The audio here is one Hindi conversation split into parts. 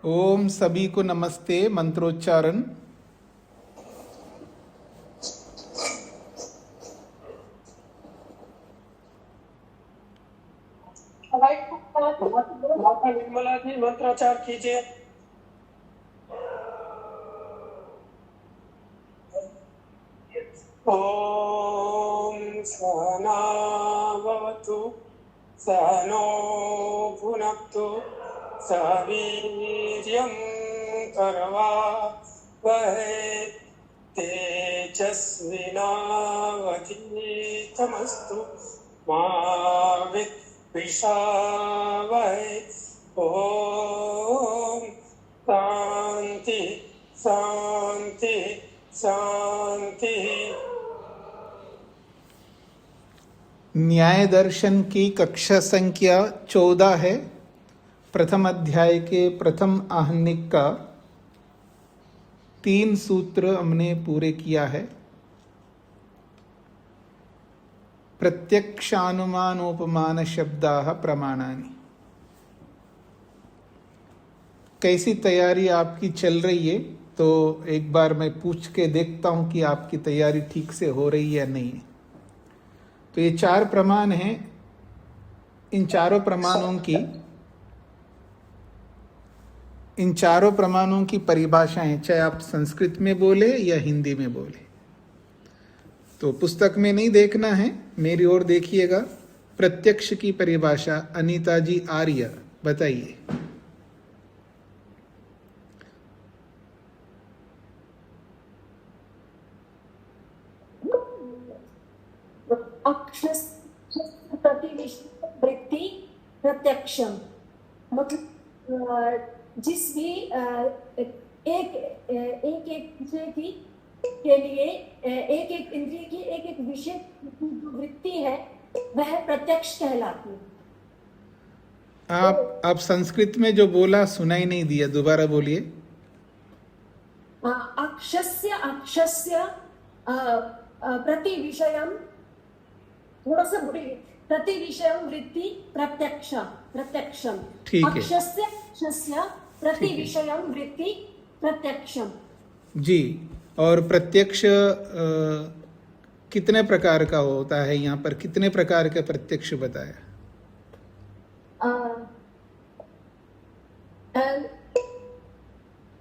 ओम सभी को नमस्ते। मंत्रोच्चारण। माता निर्मला जी मंत्रोच्चार कीजिए। ओम सहना भवतु सहनो भुनक्तु सह वीर्यं करवावहै तेजस्विनावधीतमस्तु मा विद्विषावहै। ओम शांति शांति शांति। न्याय दर्शन की कक्षा संख्या 14 है। प्रथम अध्याय के प्रथम आहनिक का 3 सूत्र हमने पूरे किया है। प्रत्यक्षानुमानोपमान शब्दाः प्रमाणानि। कैसी तैयारी आपकी चल रही है, तो एक बार मैं पूछ के देखता हूं कि आपकी तैयारी ठीक से हो रही है या नहीं। तो ये 4 प्रमाण हैं। इन चारों प्रमाणों की परिभाषाएं, चाहे आप संस्कृत में बोले या हिंदी में बोले, तो पुस्तक में नहीं देखना है, मेरी ओर देखिएगा। प्रत्यक्ष की परिभाषा अनीता जी आर्य बताइए। वृत्ति प्रत्यक्षम, मतलब जिस भी एक विषय की के लिए एक इंद्रिय की एक विषय की जो वृत्ति है वह प्रत्यक्ष कहलाती है। आप संस्कृत में जो बोला सुनाई नहीं दिया, दोबारा बोलिए। अक्षस्य प्रति विषयम, थोड़ा सा बोलिए। प्रति विषयम वृत्ति प्रत्यक्षम। ठीक है। अक्षस्य प्रति विषयम वृत्ति प्रत्यक्षम। जी। और प्रत्यक्ष कितने प्रकार का होता है? यहाँ पर कितने प्रकार के प्रत्यक्ष बताया?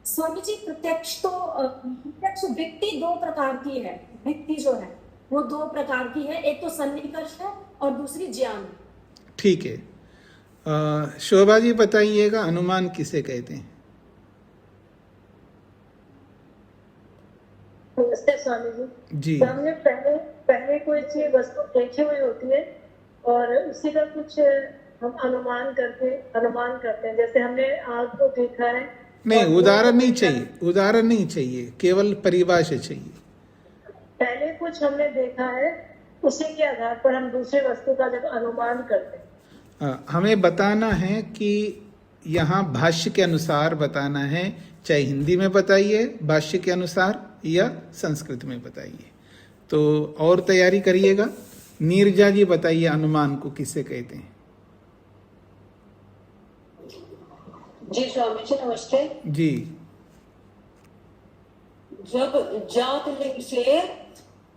स्वामी जी, प्रत्यक्ष वृत्ति 2 प्रकार की है। वृत्ति जो है वो 2 प्रकार की है, एक तो सन्निकर्ष है और दूसरी ज्ञान। ठीक है। शोभा जी बताइएगा, अनुमान किसे कहते हैं? नमस्ते स्वामी जी। हमने पहले कोई चीज वस्तु देखी हुई होती है और उसी का कुछ हम अनुमान करते हैं। जैसे हमने आग को देखा है। नहीं, उदाहरण नहीं चाहिए, केवल परिभाषा चाहिए। पहले कुछ हमने देखा है, उसी के आधार पर हम दूसरे वस्तु का जब अनुमान करते हैं। हमें बताना है कि यहाँ भाष्य के अनुसार बताना है, चाहे हिंदी में बताइए भाष्य के अनुसार या संस्कृत में बताइए। तो और तैयारी करिएगा। नीरजा जी बताइए, अनुमान को किसे कहते हैं? जी स्वामी जी नमस्ते जी। जब जात लिंग से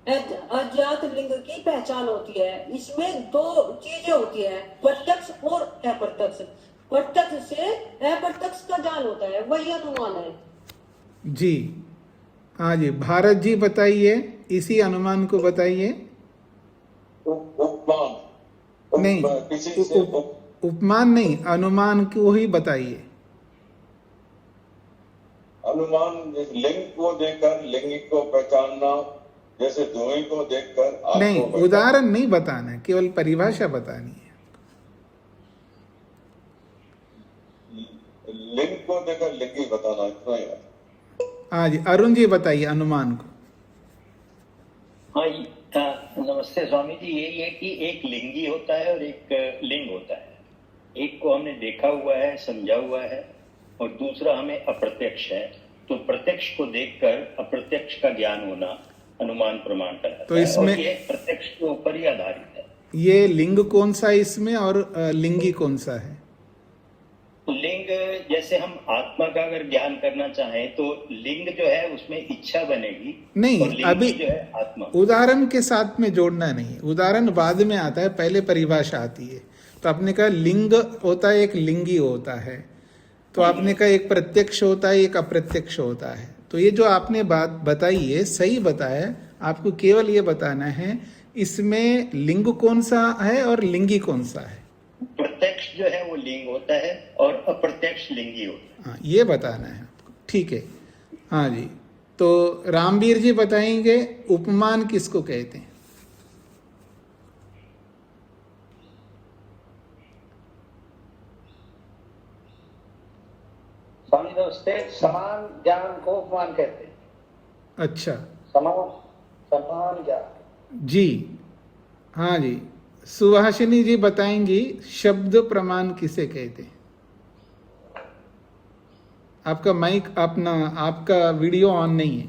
अजात लिंग की पहचान होती है, इसमें 2 चीजें होती है, प्रत्यक्ष और अप्रत्यक्ष। प्रत्यक्ष से अप्रत्यक्ष का ज्ञान होता है, वही अनुमान है। जी हाँ जी। भारत जी बताइए, इसी अनुमान को बताइए। नहीं, उपमान नहीं, अनुमान को ही बताइए। अनुमान लिंग को देखकर लिंग को पहचानना, जैसे धुएं को देखकर आग नहीं, को उदाहरण नहीं बताना है, केवल परिभाषा बतानी है। लिंग को देखकर लिंग ही बताना, इतना ही है। हाँ जी। अरुण जी बताइए अनुमान को। हाँ, नमस्ते स्वामी जी। यही है कि एक लिंगी होता है और एक लिंग होता है। एक को हमने देखा हुआ है, समझा हुआ है, और दूसरा हमें अप्रत्यक्ष है। तो प्रत्यक्ष को देखकर अप्रत्यक्ष का ज्ञान होना अनुमान प्रमाण कहलाता है। तो इसमें और ये प्रत्यक्ष के ऊपर ही आधारित है। ये लिंग कौन सा है इसमें, और लिंगी कौन सा है? लिंग लिंग, जैसे हम आत्मा का अगर ज्ञान करना चाहें तो लिंग जो है उसमें इच्छा बनेगी, नहीं, और लिंग अभी जो है आत्मा। उदाहरण के साथ में जोड़ना नहीं, उदाहरण बाद में आता है, पहले परिभाषा आती है। तो आपने कहा लिंग होता है, एक लिंगी होता है, तो आपने कहा एक प्रत्यक्ष होता है, एक अप्रत्यक्ष होता है। तो ये जो आपने बात बताई है सही बताया, आपको केवल ये बताना है इसमें लिंग कौन सा है और लिंगी कौन सा है। प्रत्यक्ष जो है वो लिंग होता है और अप्रत्यक्ष लिंगी होता है। हाँ, ये बताना है आपको, ठीक है। हाँ जी, तो रामवीर जी बताएंगे उपमान किसको कहते हैं। स्वामी नमस्ते। समान ज्ञान को उपमान कहते हैं। अच्छा, समान ज्ञान जी, हाँ जी, सुभाषिनी जी बताएंगी शब्द प्रमाण किसे कहते हैं। आपका माइक अपना, आपका वीडियो ऑन नहीं है।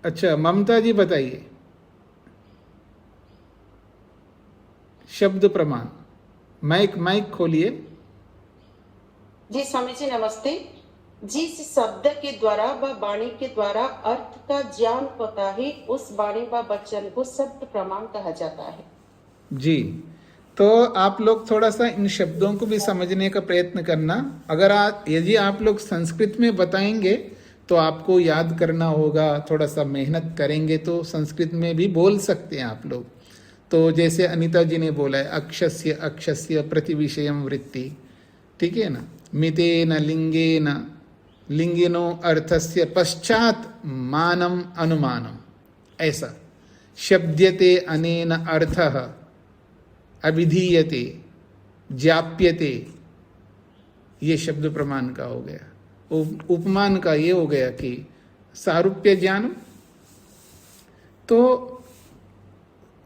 अच्छा, ममता जी बताइए शब्द प्रमाण। माइक खोलिए। जी स्वामी जी नमस्ते। जिस शब्द के द्वारा व वाणी के द्वारा अर्थ का ज्ञान होता है उस वाणी व वचन को शब्द प्रमाण कहा जाता है। जी, तो आप लोग थोड़ा सा इन शब्दों को भी समझने का प्रयत्न करना। अगर यदि आप लोग संस्कृत में बताएंगे तो आपको याद करना होगा, थोड़ा सा मेहनत करेंगे तो संस्कृत में भी बोल सकते हैं आप लोग। तो जैसे अनीता जी ने बोला है अक्षस्य अक्षस्य प्रतिविषयम वृत्ति, ठीक है ना। मितेन लिंगेन लिंगिनो अर्थस्य पश्चात मानम अनुमानम, ऐसा शब्द्यते अनेन अर्थः अभिधीयते जाप्यते, ये शब्द प्रमाण का हो गया। उपमान का ये हो गया कि सारूप्य ज्ञान। तो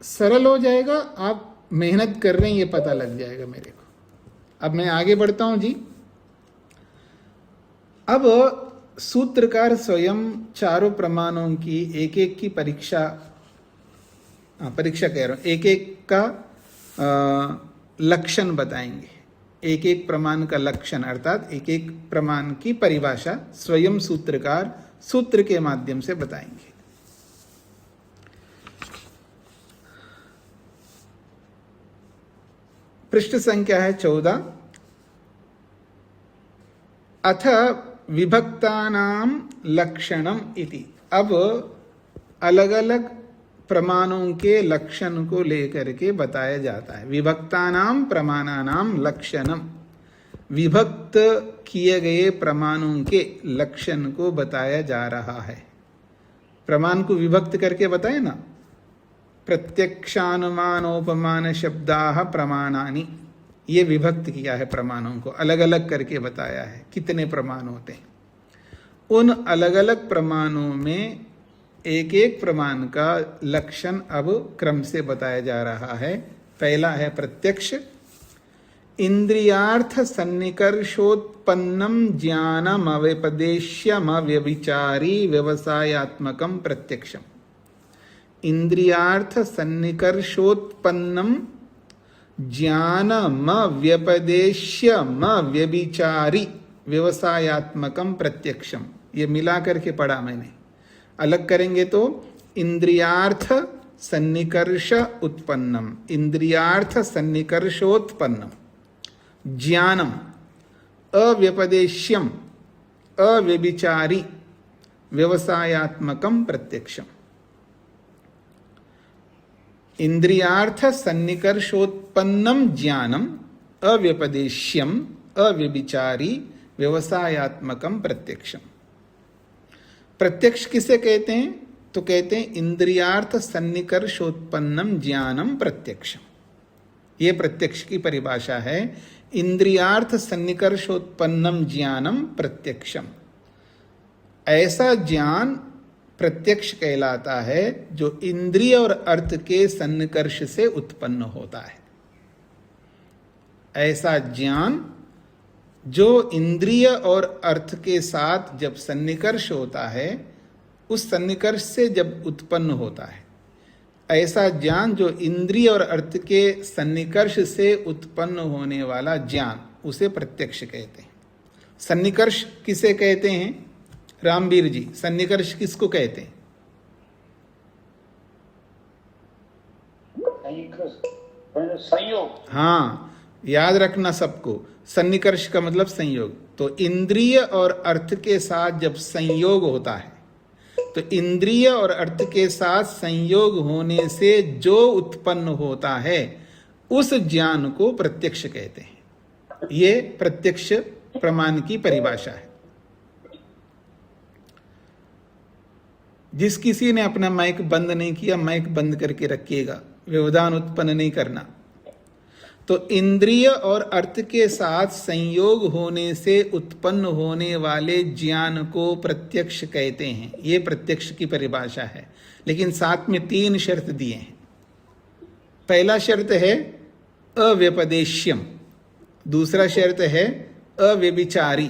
सरल हो जाएगा, आप मेहनत कर रहे हैं ये पता लग जाएगा मेरे को। अब मैं आगे बढ़ता हूं जी। अब सूत्रकार स्वयं चारों प्रमाणों की एक एक की परीक्षा कह रहा हूं, एक एक का लक्षण बताएंगे। एक एक प्रमाण का लक्षण अर्थात एक एक प्रमाण की परिभाषा स्वयं सूत्रकार सूत्र के माध्यम से बताएंगे। पृष्ठ संख्या है 14। अथ विभक्तानां लक्षणम इति। अब अलग अलग प्रमाणों के लक्षण को लेकर के बताया जाता है। विभक्तानां प्रमाणानां लक्षणम, विभक्त किए गए प्रमाणों के लक्षण को बताया जा रहा है। प्रमाण को विभक्त करके बताए ना, प्रत्यक्षानुमानोपमान शब्दाः प्रमाणानि, ये विभक्त किया है प्रमाणों को, अलग अलग करके बताया है कितने प्रमाण होते हैं। उन अलग अलग प्रमाणों में एक एक प्रमाण का लक्षण अब क्रम से बताया जा रहा है। पहला है प्रत्यक्ष। इंद्रियार्थ सन्निकर्षोत्पन्नम ज्ञानम अव्यपदेश्यम व्यभिचारी व्यवसायात्मकम प्रत्यक्षम। इंद्रियार्थ सन्निकर्षोत्पन्नम ज्ञानम व्यपदेश्यम व्यभिचारी व्यवसायात्मकम प्रत्यक्षम। ये मिला करके पढ़ा मैंने। अलग करेंगे तो इंद्रियार्थ सन्निकर्ष उत्पन्नम, इंद्रियार्थ सन्निकर्षोत्पन्नम ज्ञानम अव्यपदेश्यम अव्यभिचारी व्यवसायात्मकम प्रत्यक्षम। इंद्रियार्थ सन्निकर्षोत्पन्नम ज्ञानम अव्यपदेश्यम अव्यभिचारी व्यवसायात्मकम प्रत्यक्षम। प्रत्यक्ष किसे कहते हैं? तो कहते हैं इंद्रियार्थ सन्निकर्षोत्पन्नम ज्ञानम प्रत्यक्षम। ये प्रत्यक्ष की परिभाषा है। इंद्रियार्थ सन्निकर्षोत्पन्नम ज्ञानम प्रत्यक्षम। ऐसा ज्ञान प्रत्यक्ष कहलाता है जो इंद्रिय और अर्थ के सन्निकर्ष से उत्पन्न होता है। ऐसा ज्ञान जो इंद्रिय और अर्थ के साथ जब सन्निकर्ष होता है, उस सन्निकर्ष से जब उत्पन्न होता है, ऐसा ज्ञान जो इंद्रिय और अर्थ के सन्निकर्ष से उत्पन्न होने वाला ज्ञान, उसे प्रत्यक्ष कहते हैं। सन्निकर्ष किसे कहते हैं रामवीर जी? सन्निकर्ष किसको कहते हैं? संयोग। हाँ, याद रखना सबको, सन्निकर्ष का मतलब संयोग। तो इंद्रिय और अर्थ के साथ जब संयोग होता है, तो इंद्रिय और अर्थ के साथ संयोग होने से जो उत्पन्न होता है उस ज्ञान को प्रत्यक्ष कहते हैं। ये प्रत्यक्ष प्रमाण की परिभाषा है। जिस किसी ने अपना माइक बंद नहीं किया, माइक बंद करके रखिएगा, व्यवधान उत्पन्न नहीं करना। तो इंद्रिय और अर्थ के साथ संयोग होने से उत्पन्न होने वाले ज्ञान को प्रत्यक्ष कहते हैं। ये प्रत्यक्ष की परिभाषा है, लेकिन साथ में 3 शर्त दिए हैं। पहला शर्त है अव्यपदेश्यम, दूसरा शर्त है अव्यभिचारी,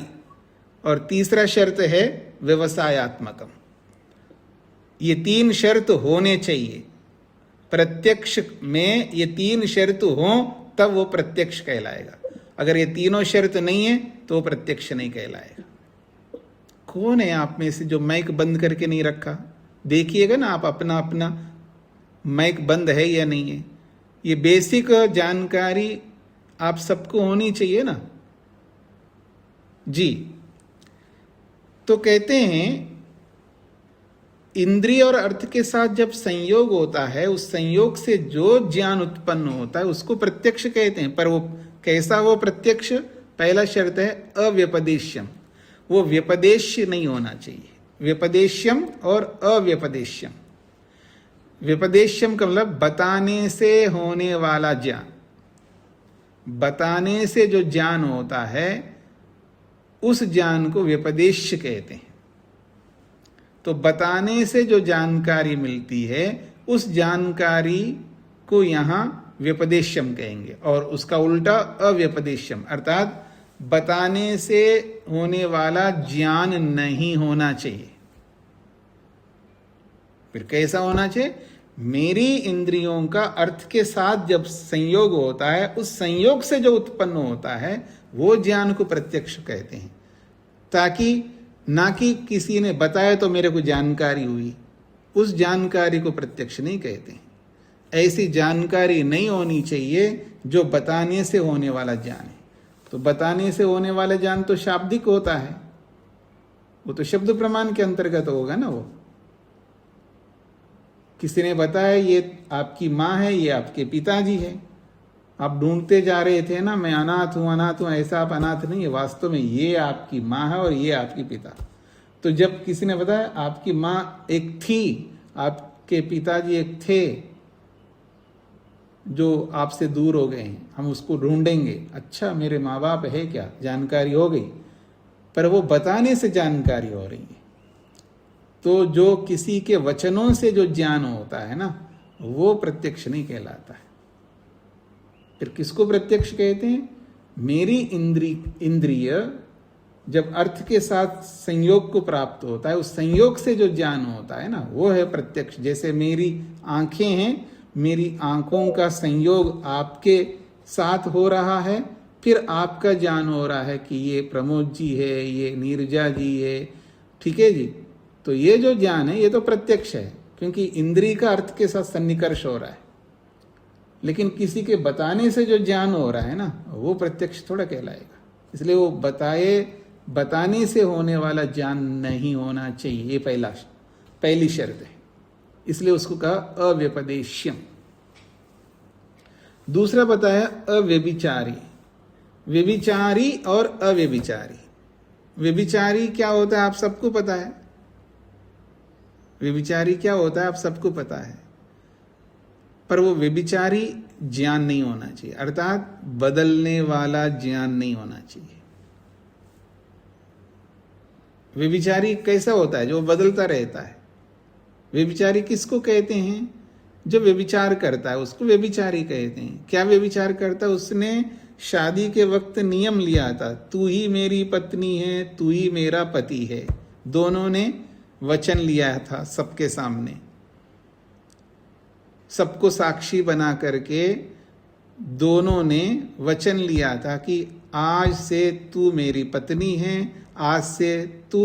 और तीसरा शर्त है व्यवसायात्मकम। ये 3 शर्त होने चाहिए। प्रत्यक्ष में ये 3 शर्त हों तब वो प्रत्यक्ष कहलाएगा। अगर ये तीनों शर्त नहीं है तो वो प्रत्यक्ष नहीं कहलाएगा। कौन है आप में से जो माइक बंद करके नहीं रखा? देखिएगा ना आप अपना अपना माइक बंद है या नहीं है। ये बेसिक जानकारी आप सबको होनी चाहिए ना जी। तो कहते हैं इंद्रिय और अर्थ के साथ जब संयोग होता है, उस संयोग से जो ज्ञान उत्पन्न होता है उसको प्रत्यक्ष कहते हैं। पर वो कैसा वो प्रत्यक्ष? पहला शर्त है अव्यपदेश्यम, वो व्यपदेश्य नहीं होना चाहिए। व्यपदेश्यम और अव्यपदेश्यम। व्यपदेश्यम का मतलब बताने से होने वाला ज्ञान। बताने से जो ज्ञान होता है उस ज्ञान को व्यपदेश्य कहते हैं। तो बताने से जो जानकारी मिलती है उस जानकारी को यहां व्यपदेश्यम कहेंगे, और उसका उल्टा अव्यपदेश्यम, अर्थात बताने से होने वाला ज्ञान नहीं होना चाहिए। फिर कैसा होना चाहिए? मेरी इंद्रियों का अर्थ के साथ जब संयोग होता है, उस संयोग से जो उत्पन्न होता है वो ज्ञान को प्रत्यक्ष कहते हैं। ताकि ना कि किसी ने बताया तो मेरे को जानकारी हुई, उस जानकारी को प्रत्यक्ष नहीं कहते। ऐसी जानकारी नहीं होनी चाहिए जो बताने से होने वाला ज्ञान है। तो बताने से होने वाला ज्ञान तो शाब्दिक होता है, वो तो शब्द प्रमाण के अंतर्गत होगा ना। वो किसी ने बताया ये आपकी माँ है, ये आपके पिताजी है, आप ढूंढते जा रहे थे ना, मैं अनाथ हूं, ऐसा आप अनाथ नहीं है, वास्तव में ये आपकी माँ है और ये आपकी पिता। तो जब किसी ने बताया आपकी माँ एक थी, आपके पिताजी एक थे जो आपसे दूर हो गए हैं, हम उसको ढूंढेंगे। अच्छा, मेरे माँ बाप है क्या? जानकारी हो गई, पर वो बताने से जानकारी हो रही है। तो जो किसी के वचनों से जो ज्ञान होता है ना, वो प्रत्यक्ष नहीं कहलाता है। फिर किसको प्रत्यक्ष कहते हैं? मेरी इंद्रिय जब अर्थ के साथ संयोग को प्राप्त होता है, उस संयोग से जो ज्ञान होता है ना, वो है प्रत्यक्ष। जैसे मेरी आंखें हैं, मेरी आंखों का संयोग आपके साथ हो रहा है, फिर आपका ज्ञान हो रहा है कि ये प्रमोद जी है, ये नीरजा जी है, ठीक है जी। तो ये जो ज्ञान है ये तो प्रत्यक्ष है, क्योंकि इंद्रिय का अर्थ के साथ सन्निकर्ष हो रहा है। लेकिन किसी के बताने से जो ज्ञान हो रहा है ना, वो प्रत्यक्ष थोड़ा कहलाएगा। इसलिए वो बताने से होने वाला ज्ञान नहीं होना चाहिए, ये पहली शर्त है। इसलिए उसको कहा अव्यपदेश्यम। दूसरा बताया अव्यभिचारी। व्यभिचारी और अव्यभिचारी। व्यभिचारी क्या होता है आप सबको पता है। व्यभिचारी क्या होता है आप सबको पता है, पर वो व्यभिचारी ज्ञान नहीं होना चाहिए, अर्थात बदलने वाला ज्ञान नहीं होना चाहिए। व्यभिचारी कैसा होता है? जो बदलता रहता है। व्यभिचारी किसको कहते हैं? जो व्यभिचार करता है उसको व्यभिचारी कहते हैं। क्या व्यभिचार करता है? उसने शादी के वक्त नियम लिया था, तू ही मेरी पत्नी है, तू ही मेरा पति है। दोनों ने वचन लिया था सबके सामने, सबको साक्षी बना करके दोनों ने वचन लिया था कि आज से तू मेरी पत्नी है, आज से तू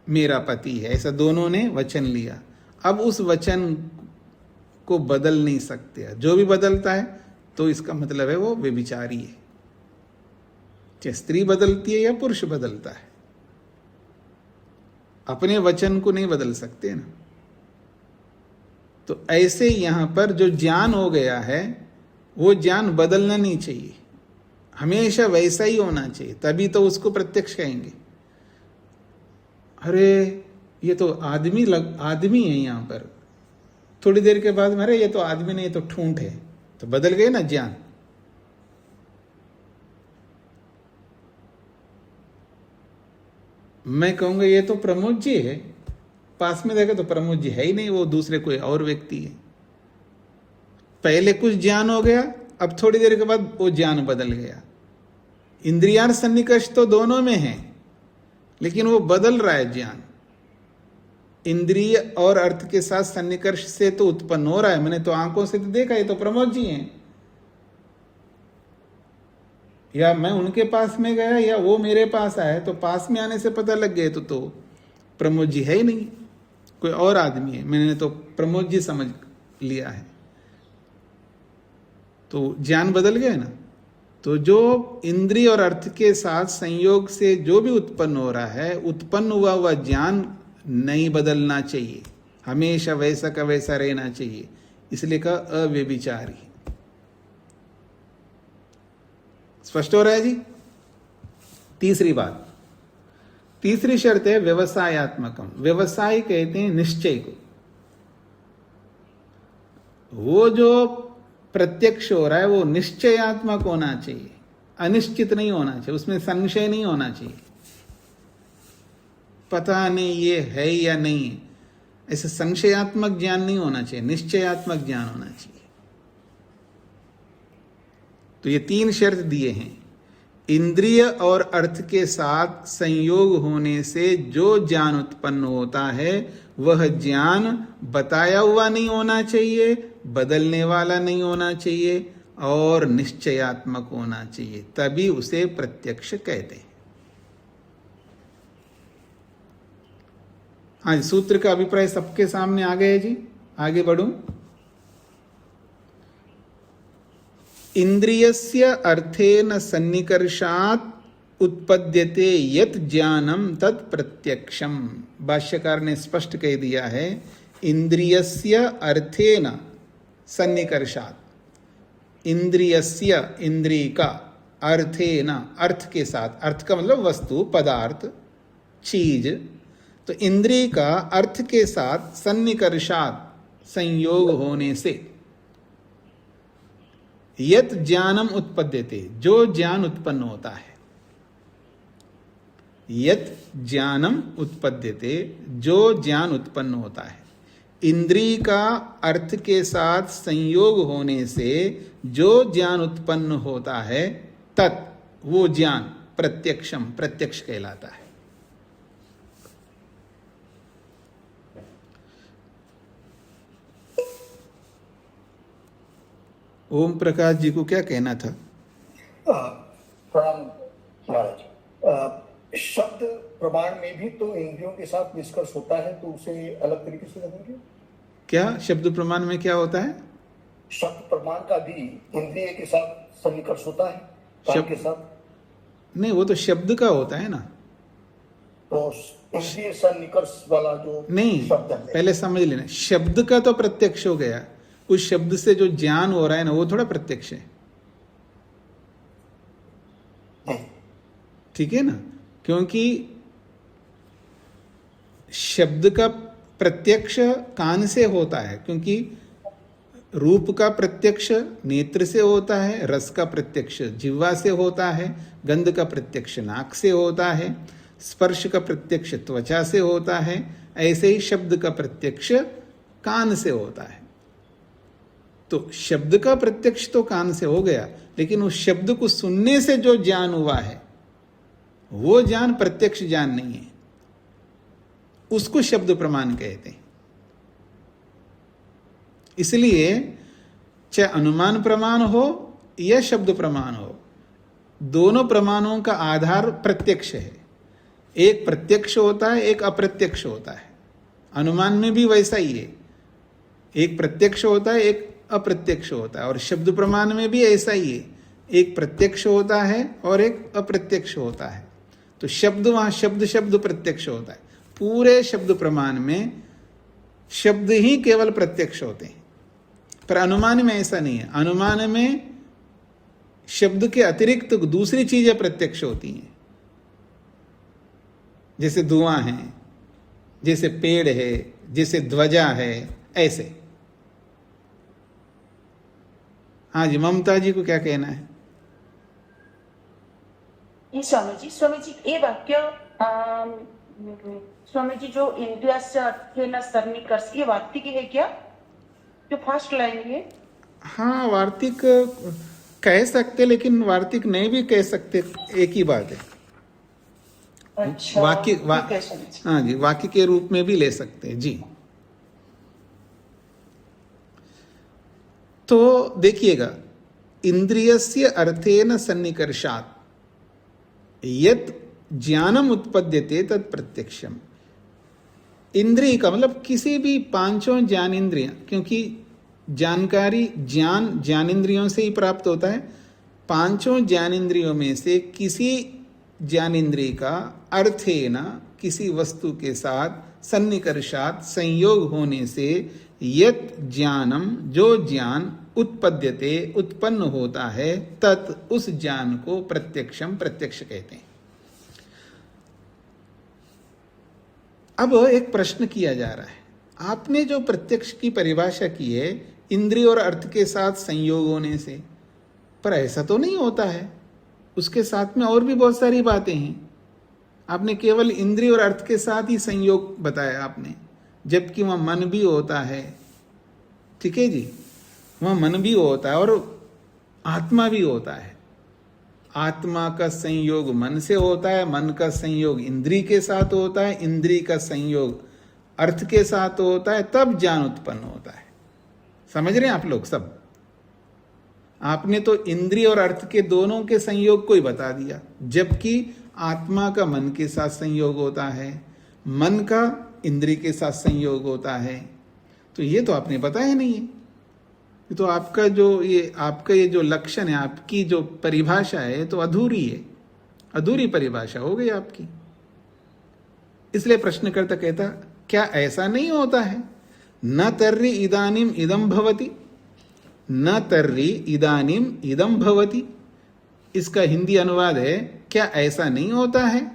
मेरा पति है, ऐसा दोनों ने वचन लिया। अब उस वचन को बदल नहीं सकते। जो भी बदलता है तो इसका मतलब है वो व्यभिचारी है। चाहे स्त्री बदलती है या पुरुष बदलता है, अपने वचन को नहीं बदल सकते ना। तो ऐसे यहां पर जो ज्ञान हो गया है वो ज्ञान बदलना नहीं चाहिए, हमेशा वैसा ही होना चाहिए, तभी तो उसको प्रत्यक्ष कहेंगे। अरे ये तो आदमी है यहां पर, थोड़ी देर के बाद में अरे ये तो आदमी नहीं, ये तो ठूंठ है, तो बदल गए ना ज्ञान। मैं कहूंगा ये तो प्रमोद जी है, पास में देखा तो प्रमोद जी है ही नहीं, वो दूसरे कोई और व्यक्ति है। पहले कुछ ज्ञान हो गया, अब थोड़ी देर के बाद वो ज्ञान बदल गया। इंद्रियार्थ सन्निकर्ष तो दोनों में है, लेकिन वो बदल रहा है ज्ञान। इंद्रिय और अर्थ के साथ सन्निकर्ष से तो उत्पन्न हो रहा है, मैंने तो आंखों से तो देखा, ये तो प्रमोद जी हैं। या मैं उनके पास में गया या वो मेरे पास आए, तो पास में आने से पता लग गया तो प्रमोद जी है ही नहीं, कोई और आदमी है, मैंने तो प्रमोद जी समझ लिया है, तो ज्ञान बदल गया ना। तो जो इंद्रिय और अर्थ के साथ संयोग से जो भी उत्पन्न हो रहा है, उत्पन्न हुआ ज्ञान नहीं बदलना चाहिए, हमेशा वैसा का वैसा रहना चाहिए, इसलिए कहा अव्यभिचारी। स्पष्ट हो रहा है जी। तीसरी बात, तीसरी शर्त है व्यवसायत्मकम। व्यवसाय कहते हैं निश्चय को। वो जो प्रत्यक्ष हो रहा है वो निश्चयात्मक होना चाहिए, अनिश्चित नहीं होना चाहिए, उसमें संशय नहीं होना चाहिए, पता नहीं ये है या नहीं है, ऐसे संशयात्मक ज्ञान नहीं होना चाहिए, निश्चयात्मक ज्ञान होना चाहिए। तो ये तीन शर्त दिए हैं। इंद्रिय और अर्थ के साथ संयोग होने से जो ज्ञान उत्पन्न होता है वह ज्ञान बताया हुआ नहीं होना चाहिए, बदलने वाला नहीं होना चाहिए और निश्चयात्मक होना चाहिए, तभी उसे प्रत्यक्ष कहते हैं। हाँ, सूत्र का अभिप्राय सबके सामने आ गया जी। आगे बढ़ूं। इंद्रियस्य अर्थेन सन्निकर्षात् उत्पद्यते यत् ज्ञानम तत् प्रत्यक्षम। भाष्यकार ने स्पष्ट कह दिया है, इंद्रियस्य अर्थेन सन्निकर्षात्। इंद्रियस्य, इंद्रिय का, अर्थेन, अर्थ के साथ, अर्थ का मतलब वस्तु, पदार्थ, चीज, तो इंद्रिय का अर्थ के साथ सन्निकर्षात्, संयोग होने से, यत् ज्ञानम उत्पद्यते, जो ज्ञान उत्पन्न होता है, यत् ज्ञानम उत्पद्यते, जो ज्ञान उत्पन्न होता है। इंद्रिय का अर्थ के साथ संयोग होने से जो ज्ञान उत्पन्न होता है, तत्, वो ज्ञान प्रत्यक्षम, प्रत्यक्ष कहलाता है। ओम प्रकाश जी को क्या कहना था? प्रणाम महाराज। शब्द प्रमाण में भी तो इंद्रियों के साथ निष्कर्ष होता है, तो उसे अलग तरीके से रखेंगे क्या? शब्द प्रमाण में क्या होता है? शब्द प्रमाण का भी इंद्रिय के साथ सन्निकर्ष होता है, कान के साथ नहीं, वो तो शब्द का होता है ना। तो इंद्रिय सन्निकर्ष वाला जो नहीं, शब्द है, पहले समझ लेना, शब्द का तो प्रत्यक्ष हो गया, उस शब्द से जो ज्ञान हो रहा है ना वो थोड़ा प्रत्यक्ष है, ठीक है ना। क्योंकि शब्द का प्रत्यक्ष कान से होता है, क्योंकि रूप का प्रत्यक्ष नेत्र से होता है, रस का प्रत्यक्ष जिह्वा से होता है, गंध का प्रत्यक्ष नाक से होता है, स्पर्श का प्रत्यक्ष त्वचा से होता है, ऐसे ही शब्द का प्रत्यक्ष कान से होता है। तो शब्द का प्रत्यक्ष तो कान से हो गया, लेकिन उस शब्द को सुनने से जो ज्ञान हुआ है वो ज्ञान प्रत्यक्ष ज्ञान नहीं है, उसको शब्द प्रमाण कहते हैं। इसलिए चाहे अनुमान प्रमाण हो या शब्द प्रमाण हो, दोनों प्रमाणों का आधार प्रत्यक्ष है। एक प्रत्यक्ष होता है, एक अप्रत्यक्ष होता है। अनुमान में भी वैसा ही है, एक प्रत्यक्ष होता है, एक अप्रत्यक्ष होता है। और शब्द प्रमाण में भी ऐसा ही है, एक प्रत्यक्ष होता है और एक अप्रत्यक्ष होता है। तो शब्द वहां शब्द शब्द प्रत्यक्ष होता है। पूरे शब्द प्रमाण में शब्द ही केवल प्रत्यक्ष होते हैं, पर अनुमान में ऐसा नहीं है। अनुमान में शब्द के अतिरिक्त दूसरी चीजें प्रत्यक्ष होती हैं, जैसे धुआं है, जैसे पेड़ है, जैसे ध्वजा है, ऐसे। हाँ जी, ममता जी को क्या कहना है? स्वामी जी ये वाक्य स्वामी जी जो इंद्रियास्य अर्थेन सन्निकर्ष, ये वार्तिक है क्या, जो फर्स्ट लाइन है? हाँ, वार्तिक कह सकते, लेकिन वार्तिक नहीं भी कह सकते, एक ही बात है। अच्छा, वाक्य हाँ जी, वाक्य के रूप में भी ले सकते हैं जी। तो देखिएगा, इंद्रियस्य अर्थेन सन्निकर्षात् यत् ज्ञानम उत्पद्यते तत् प्रत्यक्षम। इंद्रिय का मतलब किसी भी पांचों ज्ञान इंद्रियां, क्योंकि जानकारी ज्ञान इंद्रियों से ही प्राप्त होता है। पांचों ज्ञान इंद्रियों में से किसी ज्ञान इंद्रिय का अर्थेन किसी वस्तु के साथ सन्निकर्षात् संयोग होने से यत् ज्ञानम जो ज्ञान उत्पद्यते उत्पन्न होता है तत् उस ज्ञान को प्रत्यक्षम प्रत्यक्ष कहते हैं। अब एक प्रश्न किया जा रहा है, आपने जो प्रत्यक्ष की परिभाषा की है इंद्रिय और अर्थ के साथ संयोग होने से, पर ऐसा तो नहीं होता है, उसके साथ में और भी बहुत सारी बातें हैं। आपने केवल इंद्रिय और अर्थ के साथ ही संयोग बताया आपने, जबकि वहां मन भी होता है। ठीक है जी, वहां मन भी होता है और आत्मा भी होता है। आत्मा का संयोग मन से होता है, मन का संयोग इंद्रिय के साथ होता है, इंद्रिय का संयोग अर्थ के साथ होता है, तब ज्ञान उत्पन्न होता है। समझ रहे हैं आप लोग सब? आपने तो इंद्रिय और अर्थ के दोनों के संयोग को ही बता दिया, जबकि आत्मा का मन के साथ संयोग होता है, मन का इंद्रिय के साथ संयोग होता है। तो ये तो आपने बताया नहीं है। तो आपका ये जो लक्षण है, आपकी जो परिभाषा है, तो अधूरी है, अधूरी परिभाषा हो गई आपकी। इसलिए प्रश्नकर्ता कहता, क्या ऐसा नहीं होता है? न तर्रि इदानीम इदम भवति, न तर्रि इदानीम इदम भवति। इसका हिंदी अनुवाद है, क्या ऐसा नहीं होता है?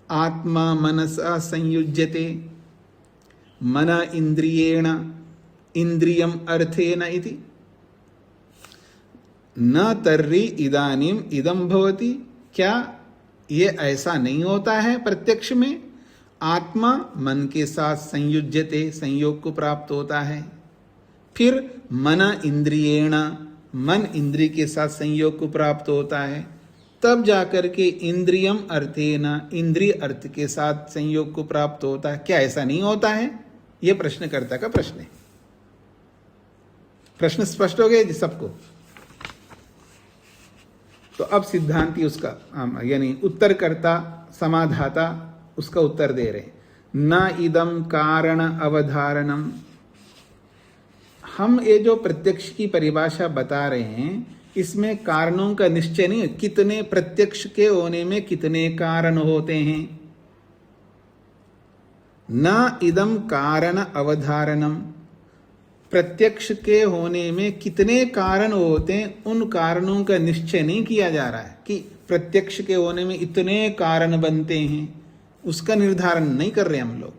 आत्मा मनसा संयुज्यते, मन इंद्रियेण इंद्रियम अर्थेन इति। न तर्रि इदानीम इदम भवति, क्या ये ऐसा नहीं होता है? प्रत्यक्ष में आत्मा मन के साथ संयुज्यते, संयोग को प्राप्त होता है, फिर मन इंद्रियेण मन इंद्रिय के साथ संयोग को प्राप्त होता है, तब जाकर के इंद्रियम अर्थेन इंद्रिय अर्थ के साथ संयोग को प्राप्त होता है। क्या ऐसा नहीं होता है? यह प्रश्नकर्ता का प्रश्न है। प्रश्न स्पष्ट हो गया जी सबको? तो अब सिद्धांती उसका यानी उत्तरकर्ता समाधाता उसका उत्तर दे रहे हैं। न इदम कारण अवधारणम। हम ये जो प्रत्यक्ष की परिभाषा बता रहे हैं, इसमें कारणों का निश्चय नहीं है, कितने प्रत्यक्ष के होने में कितने कारण होते हैं। न इदम कारण अवधारणम, प्रत्यक्ष के होने में कितने कारण होते हैं, उन कारणों का निश्चय नहीं किया जा रहा है कि प्रत्यक्ष के होने में इतने कारण बनते हैं, उसका निर्धारण नहीं कर रहे हम लोग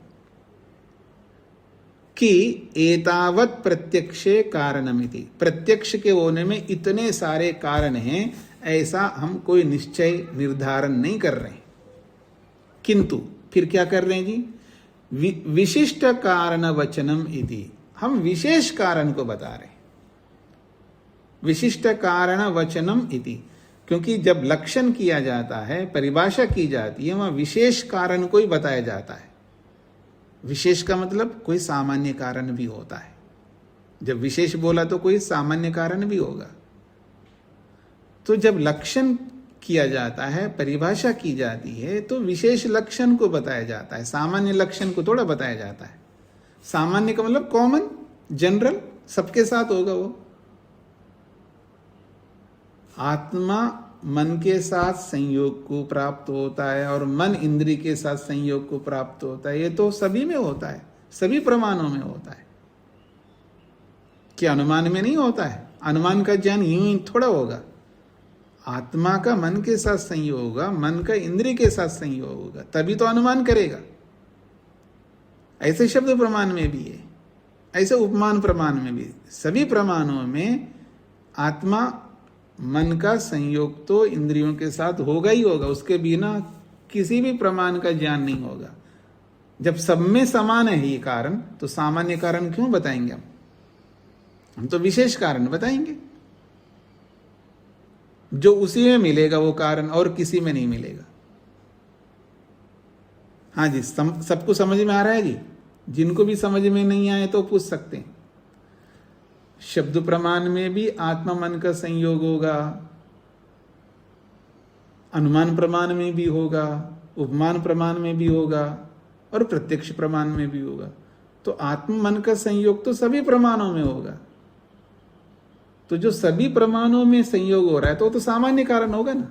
कि एतावत प्रत्यक्षे कारणमिति, प्रत्यक्ष के होने में इतने सारे कारण हैं, ऐसा हम कोई निश्चय निर्धारण नहीं कर रहे हैं। किंतु फिर क्या कर रहे हैं जी? विशिष्ट कारण वचनम इति, हम विशेष कारण को बता रहे हैं। विशिष्ट कारण वचनम इति, क्योंकि जब लक्षण किया जाता है, परिभाषा की जाती है, वहां विशेष कारण को ही बताया जाता है। विशेष का मतलब कोई सामान्य कारण भी होता है। जब विशेष बोला तो कोई सामान्य कारण भी होगा। तो जब लक्षण किया जाता है, परिभाषा की जाती है, तो विशेष लक्षण को बताया जाता है, सामान्य लक्षण को थोड़ा बताया जाता है। सामान्य का मतलब कॉमन, जनरल, सबके साथ होगा वो। आत्मा मन के साथ संयोग को प्राप्त होता है और मन इंद्रिय के साथ संयोग को प्राप्त होता है, ये तो सभी में होता है, सभी प्रमाणों में होता है। क्या अनुमान में नहीं होता है? अनुमान का ज्ञान यूं ही थोड़ा होगा। आत्मा का मन के साथ संयोग होगा, मन का इंद्रिय के साथ संयोग होगा, तभी तो अनुमान करेगा। ऐसे शब्द प्रमाण में भी है, ऐसे उपमान प्रमाण में भी। सभी प्रमाणों में आत्मा मन का संयोग तो इंद्रियों के साथ होगा ही होगा, उसके बिना किसी भी प्रमाण का ज्ञान नहीं होगा। जब सब में समान है ये कारण, तो सामान्य कारण क्यों बताएंगे हम तो विशेष कारण बताएंगे। जो उसी में मिलेगा वो कारण और किसी में नहीं मिलेगा। हाँ जी, सबको समझ में आ रहा है जी? जिनको भी समझ में नहीं आए तो पूछ सकते हैं। शब्द प्रमाण में भी आत्मा मन का संयोग होगा, अनुमान प्रमाण में भी होगा, उपमान प्रमाण में भी होगा और प्रत्यक्ष प्रमाण में भी होगा। तो आत्मा मन का संयोग तो सभी प्रमाणों में होगा। तो जो सभी प्रमाणों में संयोग हो रहा है तो वो तो सामान्य कारण होगा ना।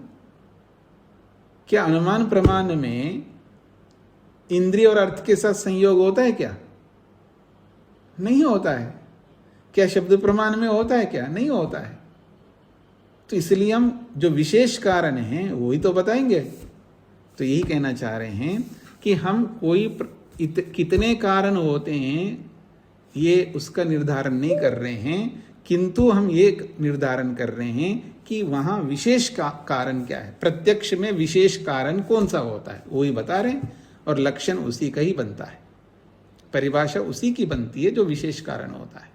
क्या अनुमान प्रमाण में इंद्रिय और अर्थ के साथ संयोग होता है क्या? नहीं होता है। क्या शब्द प्रमाण में होता है क्या? नहीं होता है। तो इसलिए हम जो विशेष कारण हैं वही तो बताएंगे। तो यही कहना चाह रहे हैं कि हम कोई कितने कारण होते हैं ये उसका निर्धारण नहीं कर रहे हैं, किंतु हम ये निर्धारण कर रहे हैं कि वहां विशेष कारण क्या है। प्रत्यक्ष में विशेष कारण कौन सा होता है वही बता रहे हैं, और लक्षण उसी का ही बनता है, परिभाषा उसी की बनती है जो विशेष कारण होता है।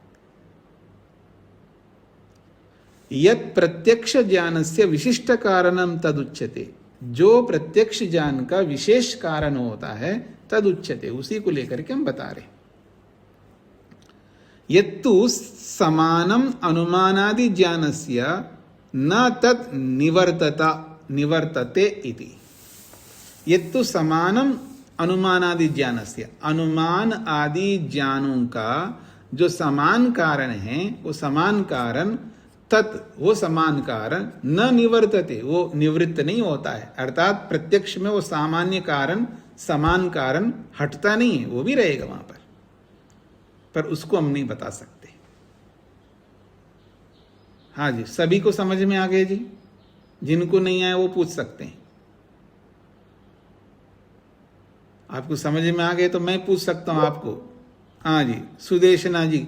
यत् प्रत्यक्ष ज्ञानस्य विशिष्ट कारणम तदुच्यते, जो प्रत्यक्ष ज्ञान का विशेष कारण होता है तदुच्यते, उसी को लेकर के हम बता रहे। यत्तु समानम अनुमानादि ज्ञानस्य न तत् निवर्तते इति। यत्तु समानम अनुमानादि ज्ञानस्य, अनुमान आदि ज्ञानों का जो समान कारण है वो समान कारण तत्, वो समान कारण न निवर्तते, वो निवृत्त नहीं होता है। अर्थात प्रत्यक्ष में वो सामान्य कारण समान कारण हटता नहीं है, वो भी रहेगा वहां पर उसको हम नहीं बता सकते। हाँ जी, सभी को समझ में आ गए जी? जिनको नहीं आए वो पूछ सकते हैं। आपको समझ में आ गए तो मैं पूछ सकता हूं आपको। हाँ जी, सुदेशना जी।